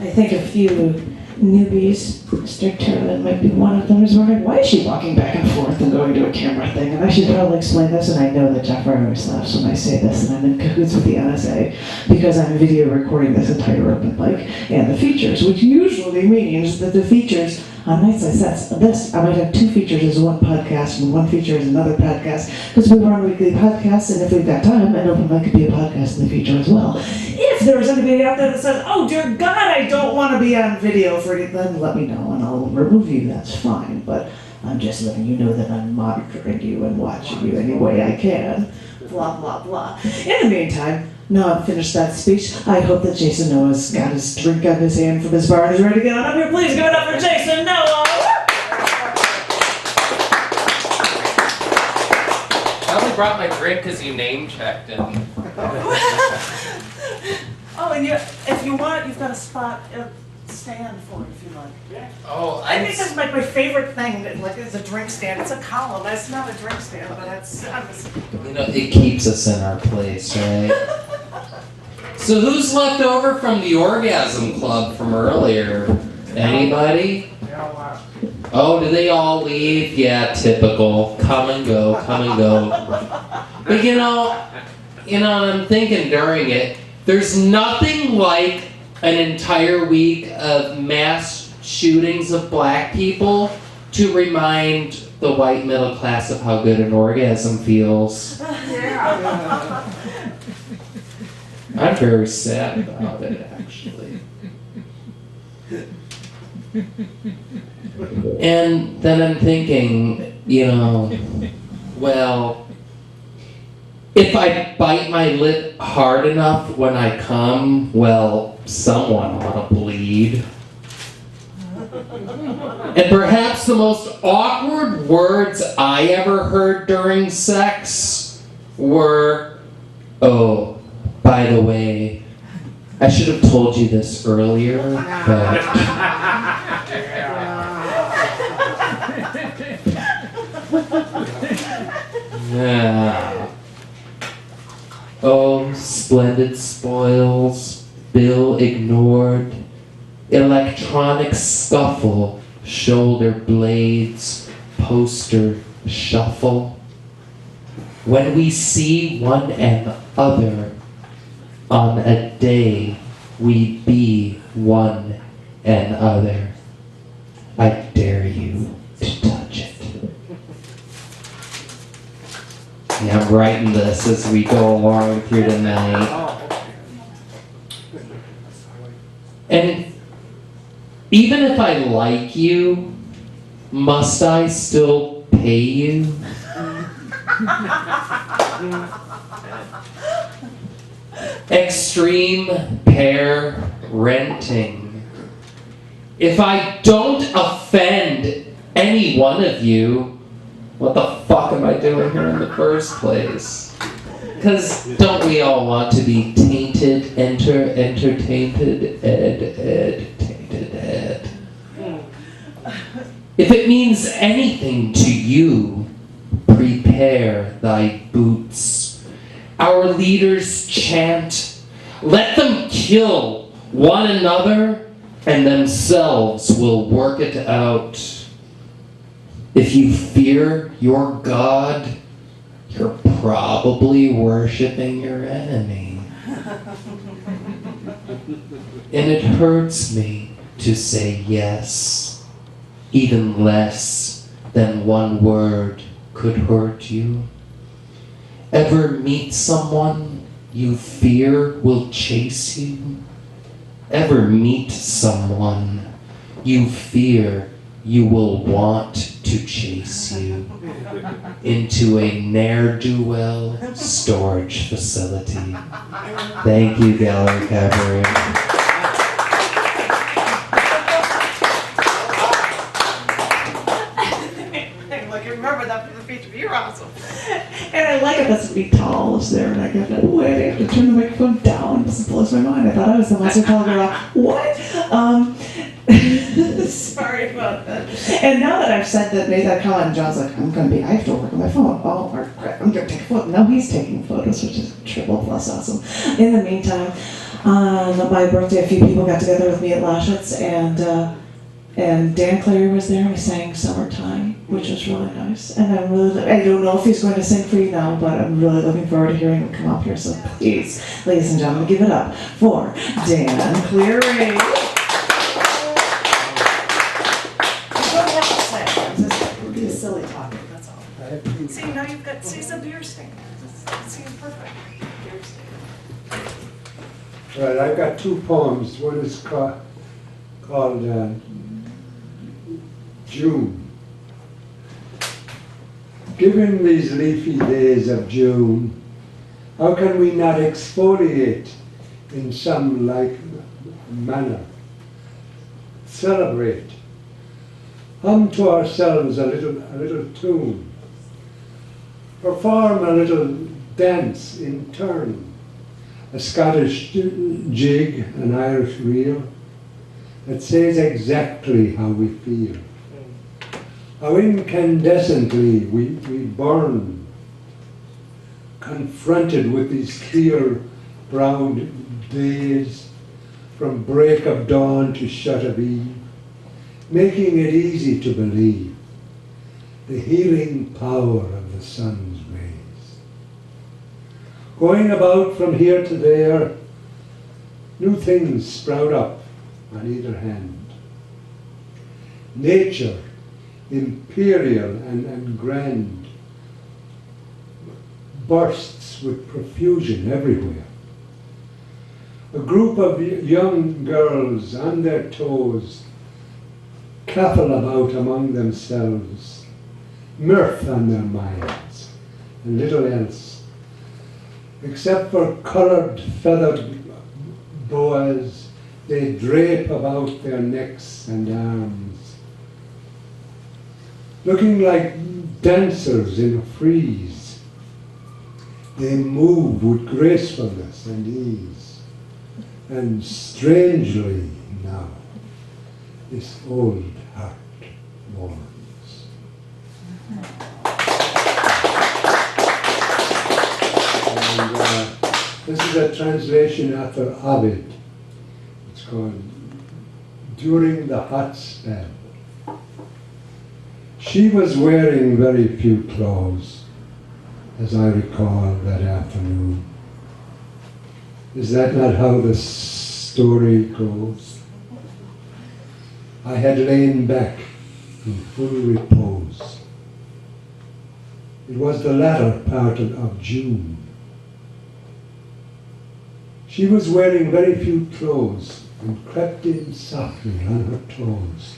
I think a few newbies, Mr. Turlin might be one of them, is wondering, why is she walking back and forth and going to a camera thing? And I should probably explain this, and I know that Jeff always laughs when I say this, and I'm in cahoots with the NSA, because I'm video recording this entire open mic and the features, which usually means that the features, on nights like this, I might have 2 features as one podcast and 1 feature as another podcast, because we run weekly podcasts, and if we've got time, an open mic could be a podcast in the future as well. If there's anybody out there that says, oh dear God, I don't want to be on video for anything, then let me know and I'll remove you, that's fine. But I'm just letting you know that I'm monitoring you and watching you any way I can. Blah, blah, blah. In the meantime, now I've finished that speech, I hope that Jason Noah's got his drink on his hand from his bar and is ready to get on up here. Please give it up for Jason Noah! I only brought my drink because you name-checked it. Oh, and if you want, you've got a spot, stand for it if you like. Oh, I think that's like my favorite thing, that, like, it's a drink stand. It's a column, it's not a drink stand, but it's, You know, it keeps us in our place, right? So who's left over from the orgasm club from earlier? Anybody? Oh, do they all leave? Yeah, typical. Come and go, come and go. But you know, I'm thinking during it, there's nothing like an entire week of mass shootings of black people to remind the white middle class of how good an orgasm feels. I'm very sad about it, actually. And then I'm thinking, well, if I bite my lip hard enough when I come, well, someone ought to bleed. And perhaps the most awkward words I ever heard during sex were, oh, by the way, I should have told you this earlier, but... Yeah. Oh, splendid spoils, bill ignored, electronic scuffle, shoulder blades, poster shuffle. When we see one another on a day, we be one another. I dare you to touch it. Yeah, I'm writing this as we go along through the night. And even if I like you, must I still pay you? Extreme pair renting. If I don't offend any one of you, what the fuck am I doing here in the first place? Because don't we all want to be tainted, entertained, tainted, ed. If it means anything to you, prepare thy boots. Our leaders chant, let them kill one another and themselves will work it out. If you fear your God, you're probably worshiping your enemy. And it hurts me to say yes, even less than one word could hurt you. Ever meet someone you fear will chase you? Ever meet someone you fear you will want to chase you into a ne'er-do-well storage facility? Thank you, Gallery Cabaret. Look, remember that for the feature. You're awesome. And I like it that's to be tall is there, and I get that, wait, I have to turn the microphone down. This blows my mind. I thought I was the monster tall girl. What? Sorry about that. And now that I've said that, made that comment, John's like, I have to work on my phone. Oh, crap, I'm gonna take a photo. No, he's taking photos, which is triple plus awesome. In the meantime, on my birthday, a few people got together with me at Lashett's, and Dan Clary was there. We sang "Summertime," which was really nice. And I don't know if he's going to sing for you now, but I'm really looking forward to hearing him come up here. So please, ladies and gentlemen, give it up for Dan Clary. Just silly talking, that's all. See, now you've got, it's a beer stain. It's perfect. Beer stain. Right, I've got two poems. One is called June. Given these leafy days of June, how can we not exfoliate in some like manner? Celebrate. Hum to ourselves a little tune. Perform a little dance in turn. A Scottish jig, an Irish reel, that says exactly how we feel. How incandescently we burn, confronted with these clear browed days, from break of dawn to shut of eve, making it easy to believe the healing power of the sun's rays. Going about from here to there, new things sprout up on either hand. Nature, imperial and grand, bursts with profusion everywhere. A group of young girls on their toes cackle about among themselves, mirth on their minds, and little else, except for coloured feathered boas they drape about their necks and arms, looking like dancers in a frieze. They move with gracefulness and ease, and strangely now this old heart mourns. And this is a translation after Ovid. It's called During the Hot Spell. She was wearing very few clothes, as I recall that afternoon. Is that not how the story goes? I had lain back in full repose. It was the latter part of June. She was wearing very few clothes and crept in softly on her toes,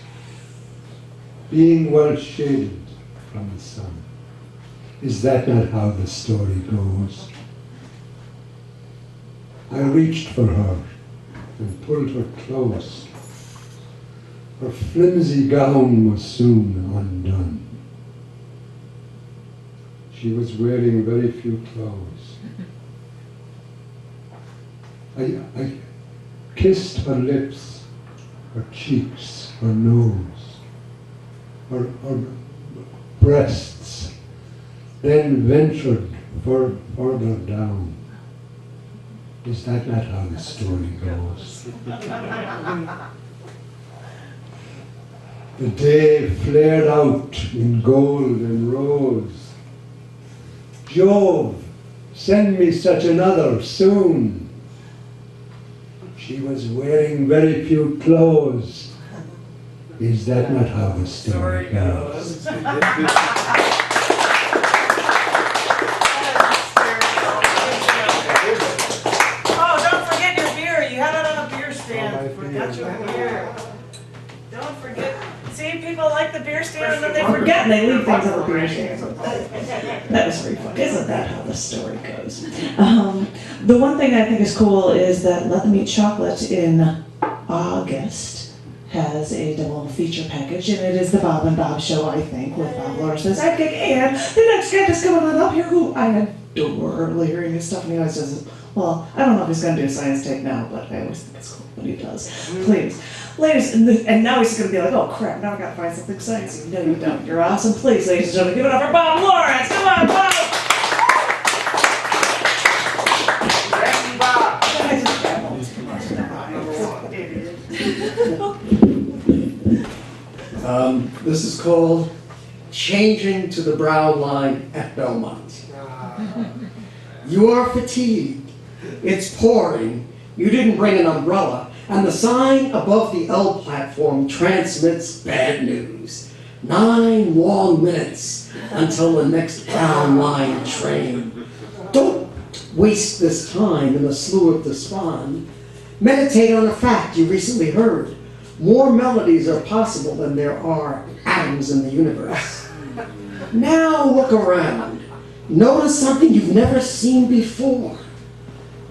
being well shaded from the sun. Is that not how the story goes? I reached for her and pulled her close. Her flimsy gown was soon undone. She was wearing very few clothes. I kissed her lips, her cheeks, her nose, her breasts, then ventured further down. Is that not how the story goes? The day flared out in gold and rose. Jove, send me such another soon. She was wearing very few clothes. Is that not how the story goes? Oh, don't forget your beer. You had it on a beer stand. Forgot your beer. Don't forget. See, people like the beer stand and then they forget And they leave things on the beer stand. That was very fun. Isn't that how the story goes? The one thing I think is cool is that Let Them Eat Chocolate in August has a double feature package, and it is the Bob and Bob Show, I think, with Bob Larson as sidekick, and the next guy that's coming on up here, who I adore hearing his stuff, and he always does, well, I don't know if he's going to do a science tape now, but I always think it's cool when he does. Please. Ladies, and now he's going to be like, oh crap, now I got to find something sciencey. No, you don't. You're awesome. Please, ladies and gentlemen, give it up for Bob Lawrence. Come on, Bob! Thank you, Bob. I just grab one. This is called Changing to the Brown Line at Belmont. You are fatigued. It's pouring. You didn't bring an umbrella. And the sign above the L platform transmits bad news. 9 long minutes until the next Brown Line train. Don't waste this time in a slew of despond. Meditate on a fact you recently heard. More melodies are possible than there are atoms in the universe. Now look around. Notice something you've never seen before.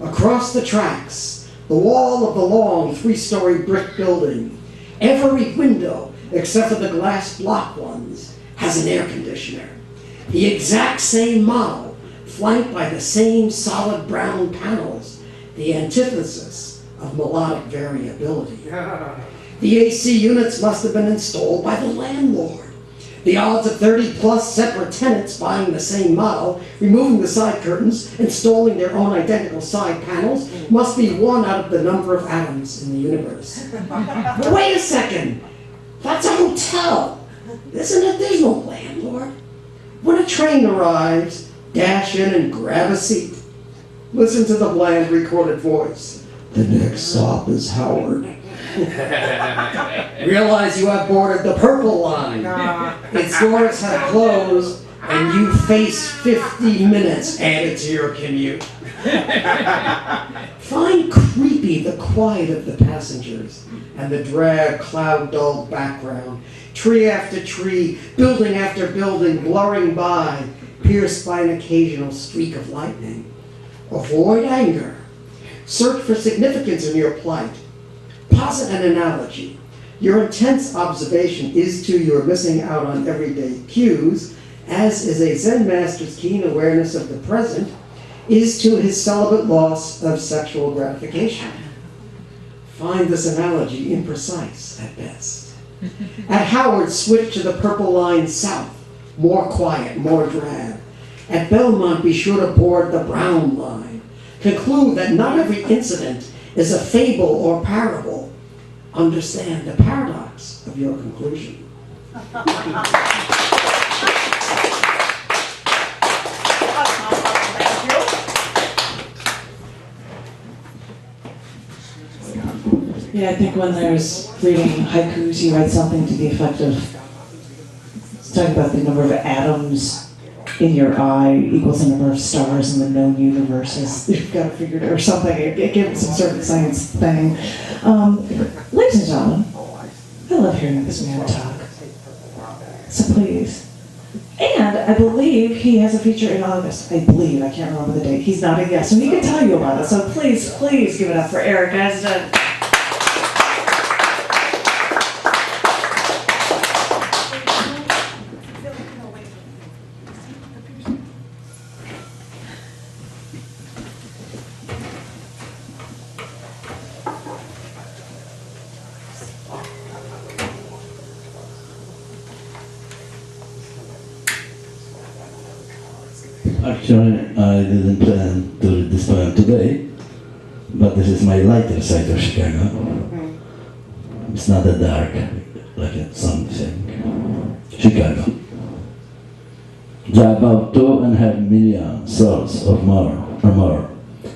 Across the tracks, the wall of the long 3-story brick building, every window, except for the glass block ones, has an air conditioner. The exact same model, flanked by the same solid brown panels, the antithesis of melodic variability. The AC units must have been installed by the landlord. The odds of 30 plus separate tenants buying the same model, removing the side curtains, installing their own identical side panels must be 1 out of the number of atoms in the universe. But wait a second, that's a hotel. Isn't it? There's no landlord. When a train arrives, dash in and grab a seat. Listen to the bland recorded voice. The next stop is Howard. Realize you have boarded the purple line. Its doors have closed and you face 50 minutes added to your commute. Find creepy the quiet of the passengers and the drab cloud-dulled background. Tree after tree, building after building, blurring by, pierced by an occasional streak of lightning. Avoid anger. Search for significance in your plight. Posit an analogy. Your intense observation is to your missing out on everyday cues, as is a Zen master's keen awareness of the present, is to his celibate loss of sexual gratification. Find this analogy imprecise at best. At Howard, switch to the purple line south, more quiet, more drab. At Belmont, be sure to board the brown line. Conclude that not every incident is a fable or parable. Understand the paradox of your conclusion. Yeah, I think when there's reading haikus, you write something to the effect of, it's talking about the number of atoms in your eye equals the number of stars in the known universes. You've got to figure it out, or something. It gives some sort of science thing. Ladies and gentlemen, I love hearing this man talk. So please. And I believe he has a feature in August. I believe, I can't remember the date. He's not a guest, so he can tell you about it. So please, please give it up for Eric Asden. Actually, I didn't plan to read this poem today, but this is my lighter side of Chicago. It's not that dark, like a something. Chicago. There are about 2.5 million souls or more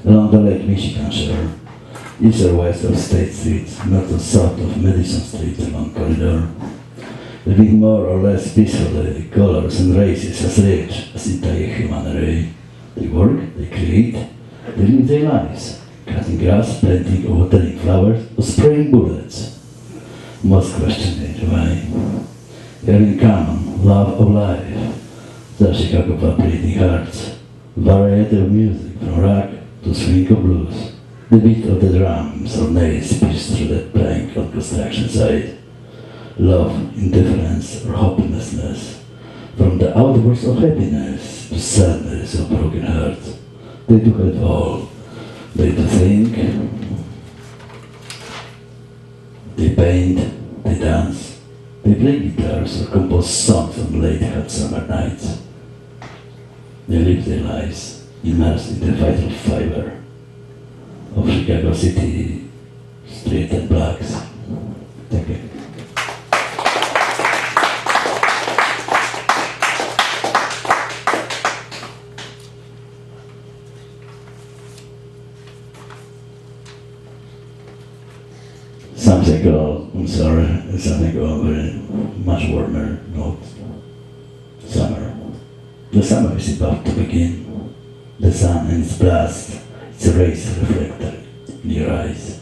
along the Lake Michigan shore, east or west of State Street, north or south of Madison Street along corridor. Living more or less peacefully, colors and races as rich as entire human array. They work, they create, they live their lives, cutting grass, planting or watering flowers, or spraying bullets. Most question it why. Having common love of life, the Chicago vibrating hearts, variety of music from rock to swing of blues, the beat of the drums or nails pierced through the plank on construction site. Love, indifference, or hopelessness, from the outbursts of happiness to sadness or broken heart. They do have all. They do think, they paint, they dance, they play guitars or compose songs on late hot summer nights. They live their lives immersed in the vital fiber of Chicago City, street and blocks. Thank you. Something called, I'm sorry, something called very much warmer note. Summer. The summer is about to begin. The sun and its blast, its rays reflected in your eyes.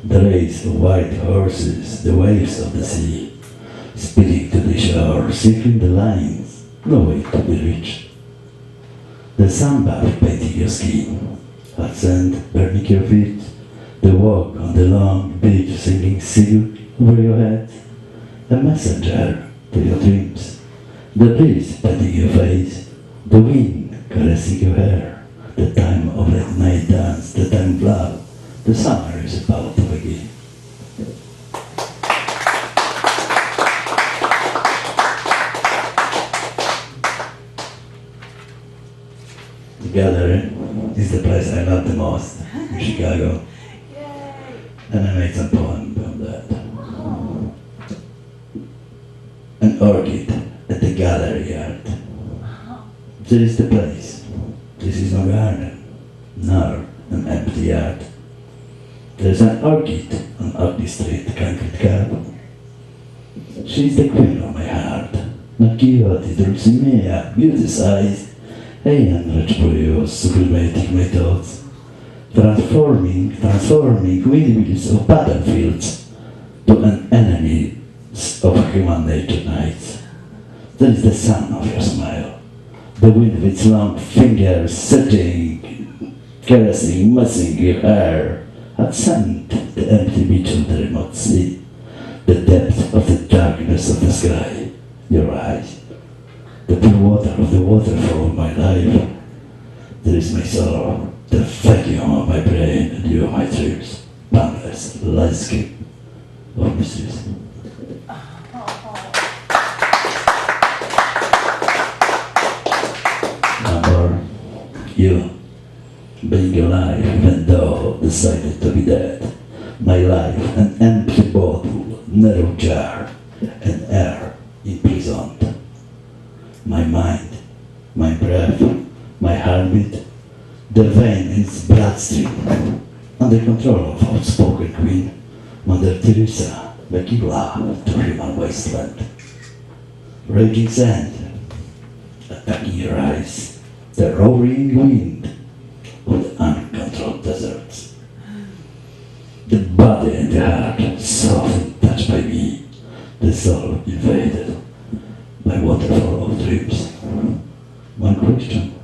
The rays of white horses, the waves of the sea, speeding to the shore, circling the lines, no way to be reached. The sun bath painting your skin, hot sand burning your feet, the walk on the long beach singing silk over your head, a messenger to your dreams, the breeze patting your face, the wind caressing your hair, the time of that night dance, the time of love, the summer is about to begin. Gallery is the place I love the most in Chicago. And I made some poem about that. An orchid at the gallery yard. There is the place. This is no garden, nor an empty yard. There's an orchid on Oakley Street, concrete curb. She's the queen of my heart. Not Quixote, Dulcinea, beauty's eyes. I enrich you, sublimating my thoughts. Transforming windmills of battlefields to an enemy of human nature nights. There is the sun of your smile, the wind with its long fingers setting, caressing, messing your hair, had sent the empty beach of the remote sea, the depth of the darkness of the sky, your eyes, the blue water of the waterfall of my life. There is my sorrow, the vacuum of my brain, and you are my dreams, boundless landscape of mysteries. Number, you, being alive even though decided to be dead. My life, an empty bottle, narrow jar, and air imprisoned. My mind, my breath, my heartbeat, the vein in its bloodstream, under control of outspoken Queen Mother Teresa, Megillah to human wasteland. Raging sand, attacking your eyes, the roaring wind of the uncontrolled deserts. The body and the heart, soft touched by me, the soul invaded by waterfall of dreams. One question,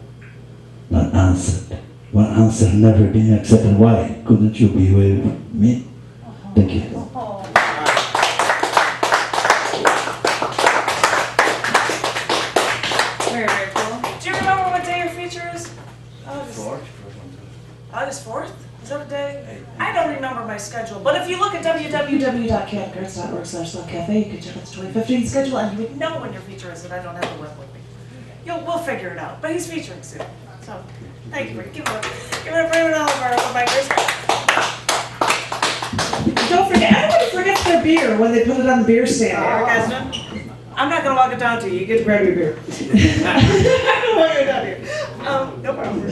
not answered. One answer never been accepted. Why couldn't you be with me? Thank you. Very, very cool. Do you remember what day your feature is? August 4th? Is that a day? I don't remember my schedule, but if you look at www.catgarts.org/cafe, you can check out the 2015 schedule and you would know when your feature is, and I don't have the web with me. We'll figure it out, but he's featuring soon. So, thank you for give it up for everyone else of our bikers. Don't forget, everybody forgets their beer when they put it on the beer stand. I'm not gonna walk it down to you. You get to grab your beer. I'm gonna walk it down to you. No problem.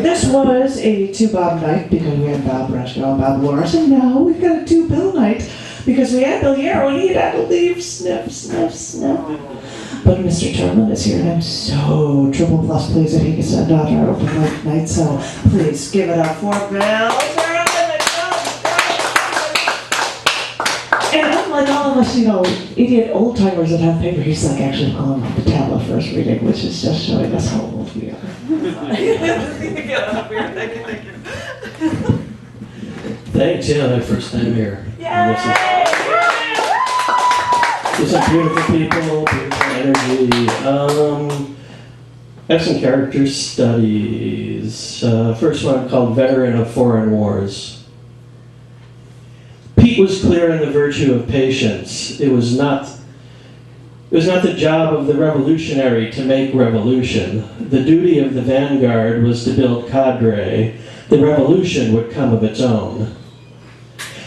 This was a two-Bob night because we had Bob Rushko and Bob Lawrence, and now we've got a two-Bill night because we had Bill Yarrow and he had to leave. Sniff, sniff, sniff. But Mr. Turlin is here, and I'm so triple plus pleased that he can send out our open mic night. So please give it up for Bill Turlin. And unlike all of us, idiot old timers that have paper, he's like actually pulling up the tablet first reading, which is just showing us how old we are. Thanks, yeah, my first time here. Yay! There's some beautiful people, beautiful energy. I have some character studies. First one called Veteran of Foreign Wars. Pete was clear in the virtue of patience. It was not the job of the revolutionary to make revolution. The duty of the vanguard was to build cadre. The revolution would come of its own.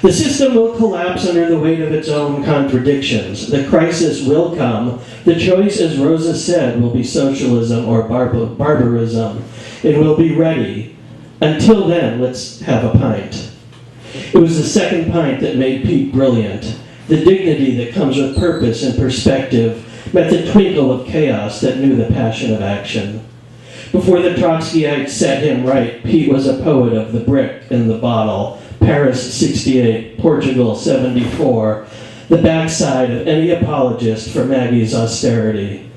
The system will collapse under the weight of its own contradictions. The crisis will come. The choice, as Rosa said, will be socialism or barbarism. It will be ready. Until then, let's have a pint. It was the second pint that made Pete brilliant. The dignity that comes with purpose and perspective met the twinkle of chaos that knew the passion of action. Before the Trotskyites set him right, Pete was a poet of the brick and the bottle. Paris 68, Portugal 74, the backside of any apologist for Maggie's austerity.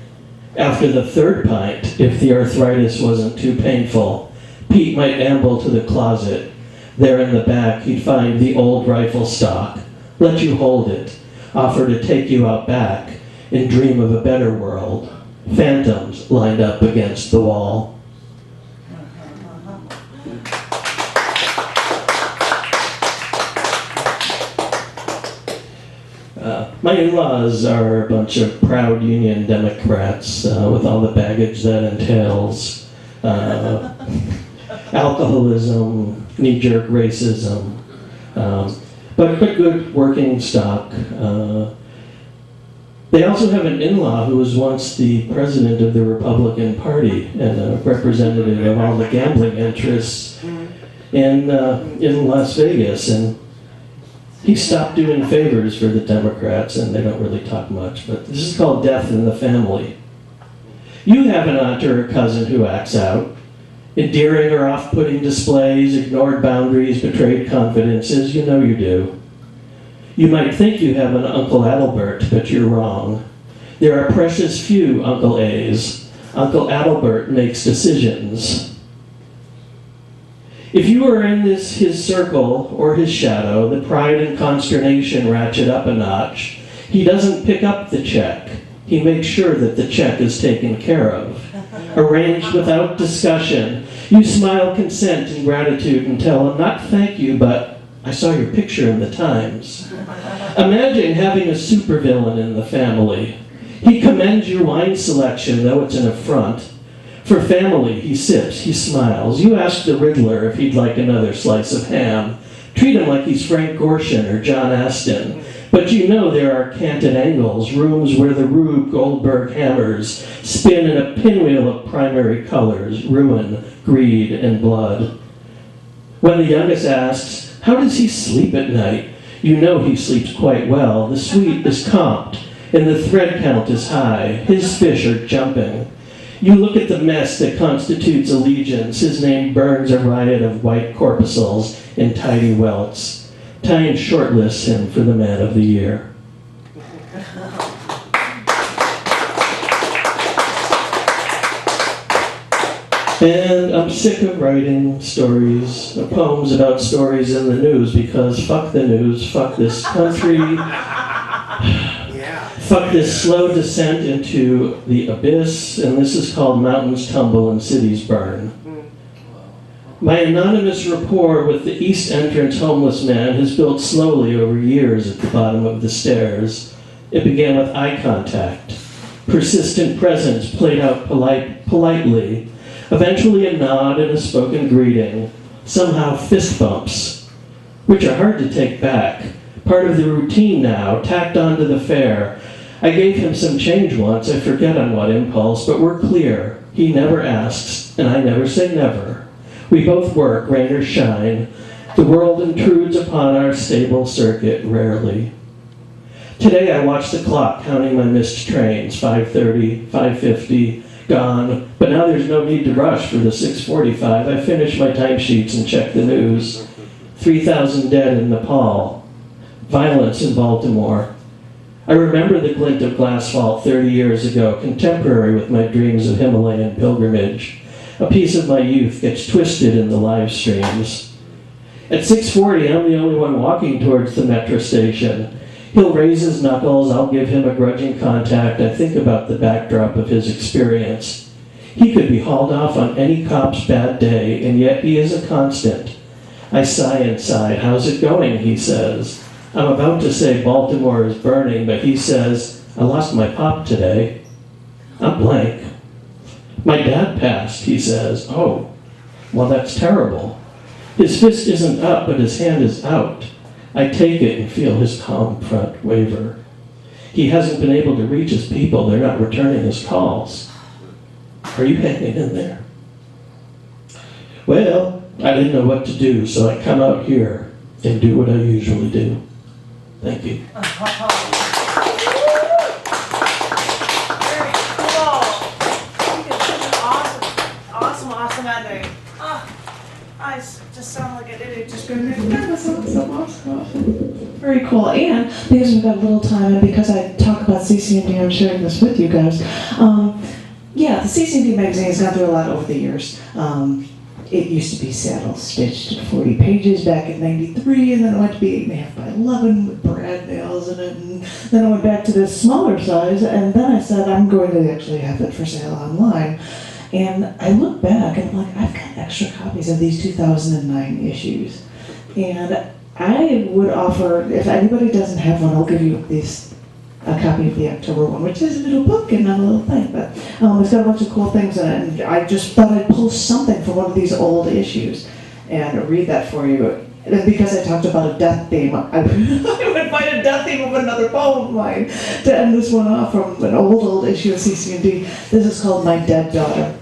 After the third pint, if the arthritis wasn't too painful, Pete might amble to the closet. There in the back, he'd find the old rifle stock, let you hold it, offer to take you out back, and dream of a better world. Phantoms lined up against the wall. My in-laws are a bunch of proud Union Democrats with all the baggage that entails. alcoholism, knee-jerk racism, but good working stock. They also have an in-law who was once the president of the Republican Party and a representative of all the gambling interests in Las Vegas. And he stopped doing favors for the Democrats, and they don't really talk much, but this is called death in the family. You have an aunt or a cousin who acts out, endearing or off-putting displays, ignored boundaries, betrayed confidences. You know you do. You might think you have an Uncle Adalbert, but you're wrong. There are precious few Uncle A's. Uncle Adalbert makes decisions. If you are in his circle or his shadow, the pride and consternation ratchet up a notch. He doesn't pick up the check. He makes sure that the check is taken care of. Arranged without discussion. You smile consent and gratitude and tell him, not thank you, but I saw your picture in the Times. Imagine having a supervillain in the family. He commends your wine selection, though it's an affront. For family, he sips, he smiles. You ask the Riddler if he'd like another slice of ham. Treat him like he's Frank Gorshin or John Aston. But you know there are canted angles, rooms where the Rube Goldberg hammers spin in a pinwheel of primary colors, ruin, greed, and blood. When the youngest asks, how does he sleep at night? You know he sleeps quite well. The suite is comped, and the thread count is high. His fish are jumping. You look at the mess that constitutes allegiance. His name burns a riot of white corpuscles in tidy welts. Time shortlists him for the man of the year. And I'm sick of writing stories, poems about stories in the news, because fuck the news, fuck this country, fuck this slow descent into the abyss, and this is called Mountains Tumble and Cities Burn. My anonymous rapport with the East Entrance homeless man has built slowly over years at the bottom of the stairs. It began with eye contact, persistent presence played out politely, eventually a nod and a spoken greeting, somehow fist bumps, which are hard to take back, part of the routine now, tacked onto the fare. I gave him some change once, I forget on what impulse, but we're clear. He never asks, and I never say never. We both work, rain or shine. The world intrudes upon our stable circuit rarely. Today I watched the clock counting my missed trains, 5:30, 5:50, gone, but now there's no need to rush for the 6:45. I finish my timesheets and check the news. 3,000 dead in Nepal. Violence in Baltimore. I remember the glint of glassfalt 30 years ago, contemporary with my dreams of Himalayan pilgrimage. A piece of my youth gets twisted in the live streams. At 6:40, I'm the only one walking towards the metro station. He'll raise his knuckles, I'll give him a grudging contact. I think about the backdrop of his experience. He could be hauled off on any cop's bad day, and yet he is a constant. I sigh inside. How's it going, he says. I'm about to say Baltimore is burning, but he says, I lost my pop today. I'm blank. My dad passed, he says. Oh, well, that's terrible. His fist isn't up, but his hand is out. I take it and feel his calm front waver. He hasn't been able to reach his people. They're not returning his calls. Are you hanging in there? Well, I didn't know what to do, so I come out here and do what I usually do. Thank you. Awesome ending. I just sound like an idiot just going, That was awesome. Very cool. And because we've got a little time, and because I talk about CCND, I'm sharing this with you guys. Yeah, the CCND magazine has gone through a lot over the years. It used to be saddle stitched at 40 pages back in '93, and then it went to be 8.5 by 11 with brad nails in it, and then I went back to this smaller size, and then I said I'm going to actually have it for sale online. And I look back and I'm like, I've got extra copies of these 2009 issues. And I would offer, if anybody doesn't have one, I'll give you these a copy of the October one, which is a little book and not a little thing, but it's got a bunch of cool things in it, and I just thought I'd post something from one of these old issues and read that for you. And because I talked about a death theme, I would find a death theme of another poem of mine to end this one off from an old issue of CC&D. This is called My Dead Daughter.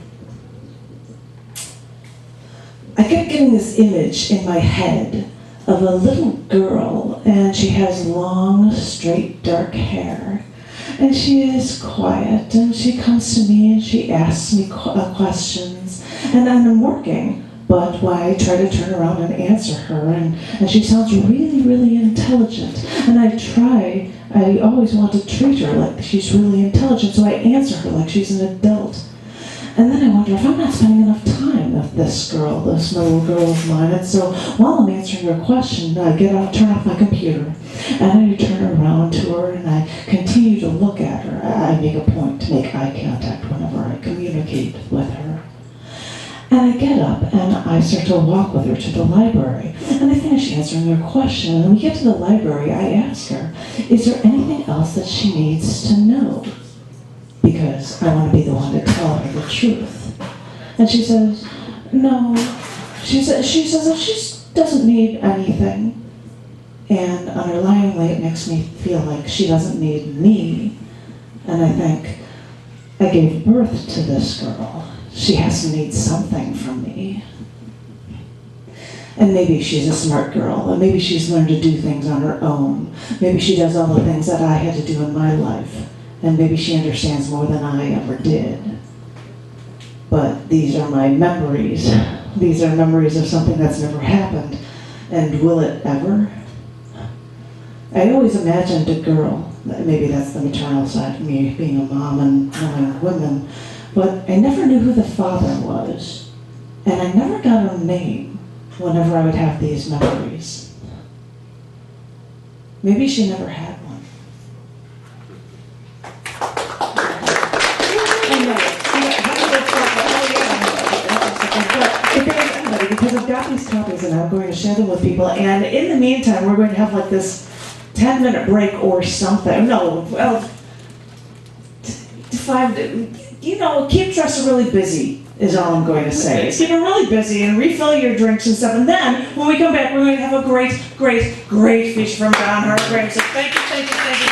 I kept getting this image in my head of a little girl, and she has long, straight, dark hair. And she is quiet, and she comes to me and she asks me questions. And I'm working, but I try to turn around and answer her, and she sounds really, really intelligent. And I always want to treat her like she's really intelligent, so I answer her like she's an adult. And then I wonder if I'm not spending enough time with this little girl of mine. And so while I'm answering her question, I turn off my computer, and I turn around to her, and I continue to look at her. I make a point to make eye contact whenever I communicate with her. And I get up, and I start to walk with her to the library. And I finish answering her question, and when we get to the library, I ask her, is there anything else that she needs to know? Because I want to be the one to tell her the truth. And she says, no. She says that she doesn't need anything. And underlyingly, it makes me feel like she doesn't need me. And I think, I gave birth to this girl. She has to need something from me. And maybe she's a smart girl, and maybe she's learned to do things on her own. Maybe she does all the things that I had to do in my life. And maybe she understands more than I ever did. But these are my memories. These are memories of something that's never happened. And will it ever? I always imagined a girl, maybe that's the maternal side of me, being a mom and knowing women, but I never knew who the father was. And I never got her name whenever I would have these memories. Maybe she never had one. Because I've got these copies and I'm going to share them with people, and in the meantime we're going to have like this 10-minute break or something. No, well, 5, keep Tressa really busy is all I'm going to say. Keep her really busy and refill your drinks and stuff, and then when we come back we're going to have a great, great, great feature from Don Hargrave. So thank you.